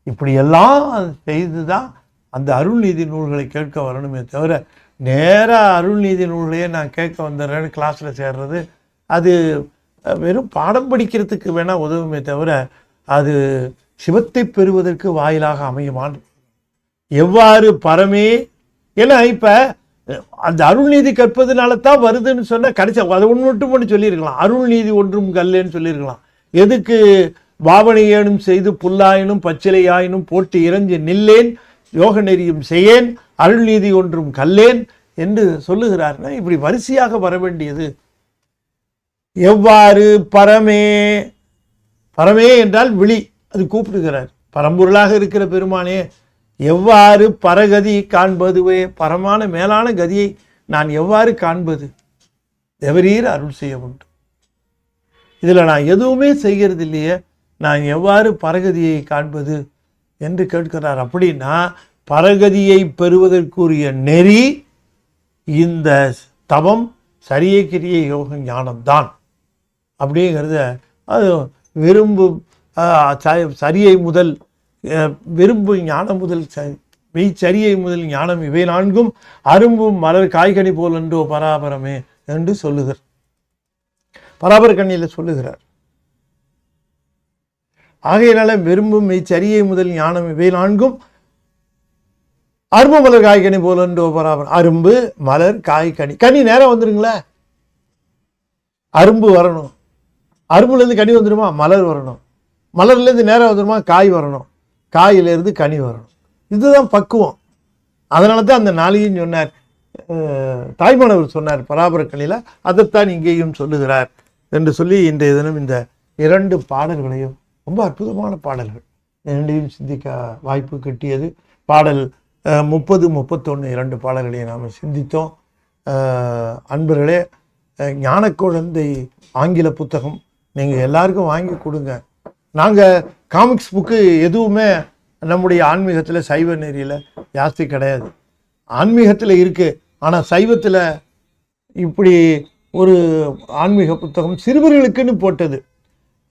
இப்படியெல்லாம் செய்து தான் அந்த அருள்நீதி நூல்களை கேட்க வரணுமே தவிர நேராக அருள்நீதி நூல்களையே நான் கேட்க வந்துடுறேன்னு கிளாஸில் சேர்றது அது வெறும் பாடம் படிக்கிறதுக்கு வேணால் உதவுமே தவிர அது சிவத்தை பெறுவதற்கு வாயிலாக அமையுமான். எவ்வாறு பரமே, ஏன்னா இப்போ அந்த அருள்நீதி கற்பதுனால தான் வருதுன்னு சொன்னால் கடைசி அதை ஒன்று மட்டும் பண்ணி சொல்லியிருக்கலாம். அருள்நீதி ஒன்றும் கல்லேன்னு சொல்லியிருக்கலாம். எதுக்கு பாவனை ஏனும் செய்து புல்லாயினும் பச்சிலையாயினும் போட்டு இறஞ்சி நில்லேன் யோக நெறியும் செய்யேன் அருள்நீதி ஒன்றும் கல்லேன் என்று சொல்லுகிறார்னா இப்படி வரிசையாக வர வேண்டியது. எவ்வாறு பரமே, பரமே என்றால் விழி, அது கூப்பிடுகிறார். பரம்பொருளாக இருக்கிற பெருமானே எவ்வாறு பரகதி காண்பதுவே, பரமான மேலான கதியை நான் எவ்வாறு காண்பது, எவரீர் அருள் செய்ய உண்டு. இதில் நான் எதுவுமே செய்கிறது இல்லையே, நான் எவ்வாறு பரகதியை காண்பது என்று கேட்கிறார். அப்படின்னா பரகதியை பெறுவதற்குரிய நெறி இந்த தவம், சரியை கிரியை யோக ஞானம்தான் அப்படிங்கிறத அது விரும்பும் சரியை முதல் விரும்பு ஞானம் முதல் மெய்ச்சரியை முதல் ஞானம் இவை நான்கும் அரும்பும் மலர் காய்கனி போல் என்றோ பராபரமே என்று சொல்லுகிறார். பராபர கண்ணியில் சொல்லுகிறார். ஆகையினால விரும்பும் மெய்ச்சரியை முதல் ஞானம் இவை நான்கும் அரும்பு மலர் காய்கனி போல் என்றோ பராபரம். அரும்பு மலர் காய்கனி, கனி நேரம் வந்துருங்களே, அரும்பு வரணும், அரும்புலேருந்து கனி வந்துடுமா, மலர் வரணும், மலர்லேருந்து நேரம் வந்துடுமா, காய் வரணும், காயிலேருந்து கனி வரணும். இதுதான் பக்குவம். அதனால தான் அந்த நாளையும் சொன்னார், தாய்மானவர் சொன்னார் பராபர கண்ணியில், அதைத்தான் இங்கேயும் சொல்லுகிறார் என்று சொல்லி இன்றைய தினம் இந்த 2 பாடல்களையும், ரொம்ப அற்புதமான பாடல்கள், இரண்டையும் சிந்திக்க வாய்ப்பு கிட்டியது. பாடல் 30, 31 2 பாடல்களையும் நாம் சிந்தித்தோம். அன்பர்களே, ஞான குழந்தை ஆங்கில புத்தகம் நீங்கள் எல்லாருக்கும் வாங்கி கொடுங்க. நாங்கள் காமிக்ஸ் புக்கு எதுவுமே நம்முடைய ஆன்மீகத்தில் சைவ நெறியில் ஜாஸ்தி கிடையாது. ஆன்மீகத்தில் இருக்குது, ஆனால் சைவத்தில் இப்படி ஒரு ஆன்மீக புத்தகம் சிறுவர்களுக்குன்னு போட்டது.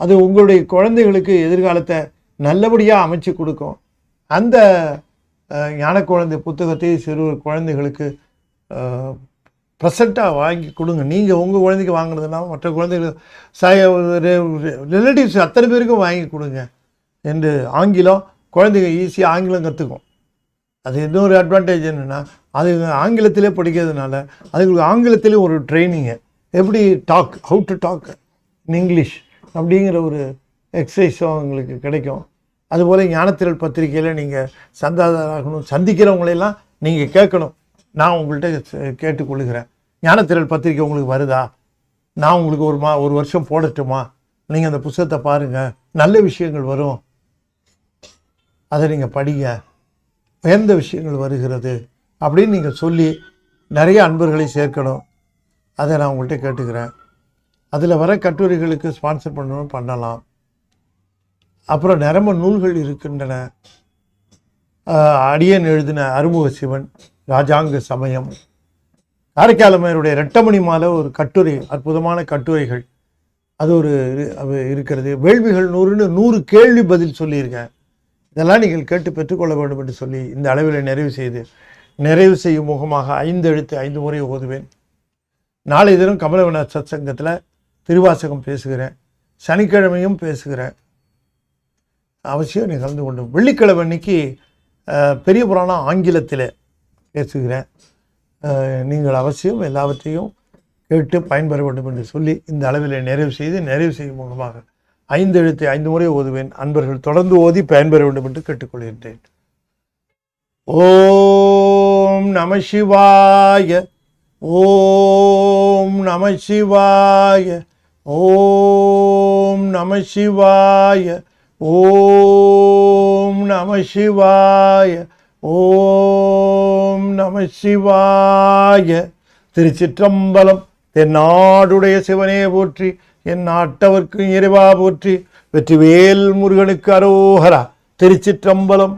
அது உங்களுடைய குழந்தைகளுக்கு எதிர்காலத்தை நல்லபடியாக அமைச்சு கொடுக்கும். அந்த ஞான குழந்தை புத்தகத்தை சிறுவர் குழந்தைகளுக்கு ப்ரெசண்ட்டாக வாங்கி கொடுங்க. நீங்கள் உங்கள் குழந்தைக்கு வாங்கினதுனா மற்ற குழந்தைகளுக்கு ரிலேட்டிவ்ஸ் அத்தனை பேருக்கும் வாங்கி கொடுங்க என்று. ஆங்கிலம் குழந்தைங்க ஈஸியாக ஆங்கிலம் கற்றுக்கும். அது இன்னொரு அட்வான்டேஜ் என்னென்னா, அது ஆங்கிலத்திலே படிக்கிறதுனால அதுங்களுக்கு ஆங்கிலத்திலே ஒரு ட்ரைனிங்கு, எப்படி talk, how to talk in English அப்படிங்கிற ஒரு எக்ஸசைஸும் அவங்களுக்கு கிடைக்கும். அதுபோல் ஞானத்திரள் பத்திரிகையில் நீங்கள் சந்தாதாரராகணும், சந்திக்கிறவங்களெல்லாம் நீங்கள் கேட்கணும். நான் உங்கள்கிட்ட கேட்டுக்கொள்ளுகிறேன், ஞானத்திரள் பத்திரிக்கை உங்களுக்கு வருதா, நான் உங்களுக்கு ஒரு வருஷம் போடட்டுமா, நீங்கள் அந்த புத்தகத்தை பாருங்கள், நல்ல விஷயங்கள் வரும், அதை நீங்கள் படிங்க, உயர்ந்த விஷயங்கள் வருகிறது அப்படின்னு நீங்கள் சொல்லி நிறைய அன்பர்களை சேர்க்கணும். அதை நான் உங்கள்கிட்ட கேட்டுக்கிறேன். அதில் வர கட்டுரைகளுக்கு ஸ்பான்சர் பண்ணணும், பண்ணலாம். அப்புறம் நிரம்ப நூல்கள் இருக்கின்றன. அடியன் எழுதின அருமுக சிவன், ராஜாங்க சமயம், காரைக்காலமையருடைய ரெட்டமணி மாலை ஒரு கட்டுரை, அற்புதமான கட்டுரைகள் அது ஒரு இருக்கிறது. வேள்விகள் 100 கேள்வி பதில் சொல்லியிருக்கேன். இதெல்லாம் நீங்கள் கேட்டு பெற்றுக்கொள்ள வேண்டும் என்று சொல்லி இந்த அளவில் நிறைவு செய்யும் முகமாக 5 எழுத்து 5 முறை ஓதுவேன். நாளை தினம் கமலவன சத்சங்கத்தில் திருவாசகம் பேசுகிறேன், சனிக்கிழமையும் பேசுகிறேன். அவசியம் நீ கலந்து கொண்டு. வெள்ளிக்கிழமை அன்னைக்கு பெரிய புராணம் ஆங்கிலத்தில் பேசுகிறேன். நீங்கள் அவசியம் எல்லாவற்றையும் கேட்டு பயன்பெற வேண்டும் என்று சொல்லி இந்த அளவில் நிறைவு செய்யும் மூலமாக 5 எழுத்தை 5 முறை ஓதுவேன். அன்பர்கள் தொடர்ந்து ஓதி பயன்பெற வேண்டும் என்று கேட்டுக்கொள்கின்றேன். ஓம் நம சிவாய, ஓம் நம சிவாய, ஓம் நம சிவாய, ஓம் நம சிவாய, ஓம் நம சிவாய. திருச்சிற்றம்பலம். தென்னாடுடைய சிவனே போற்றி, என் நாட்டவர்க்கு இறைவா போற்றி. வெற்றிவேல் முருகனுக்கு அரோகரா. திருச்சிற்றம்பலம்.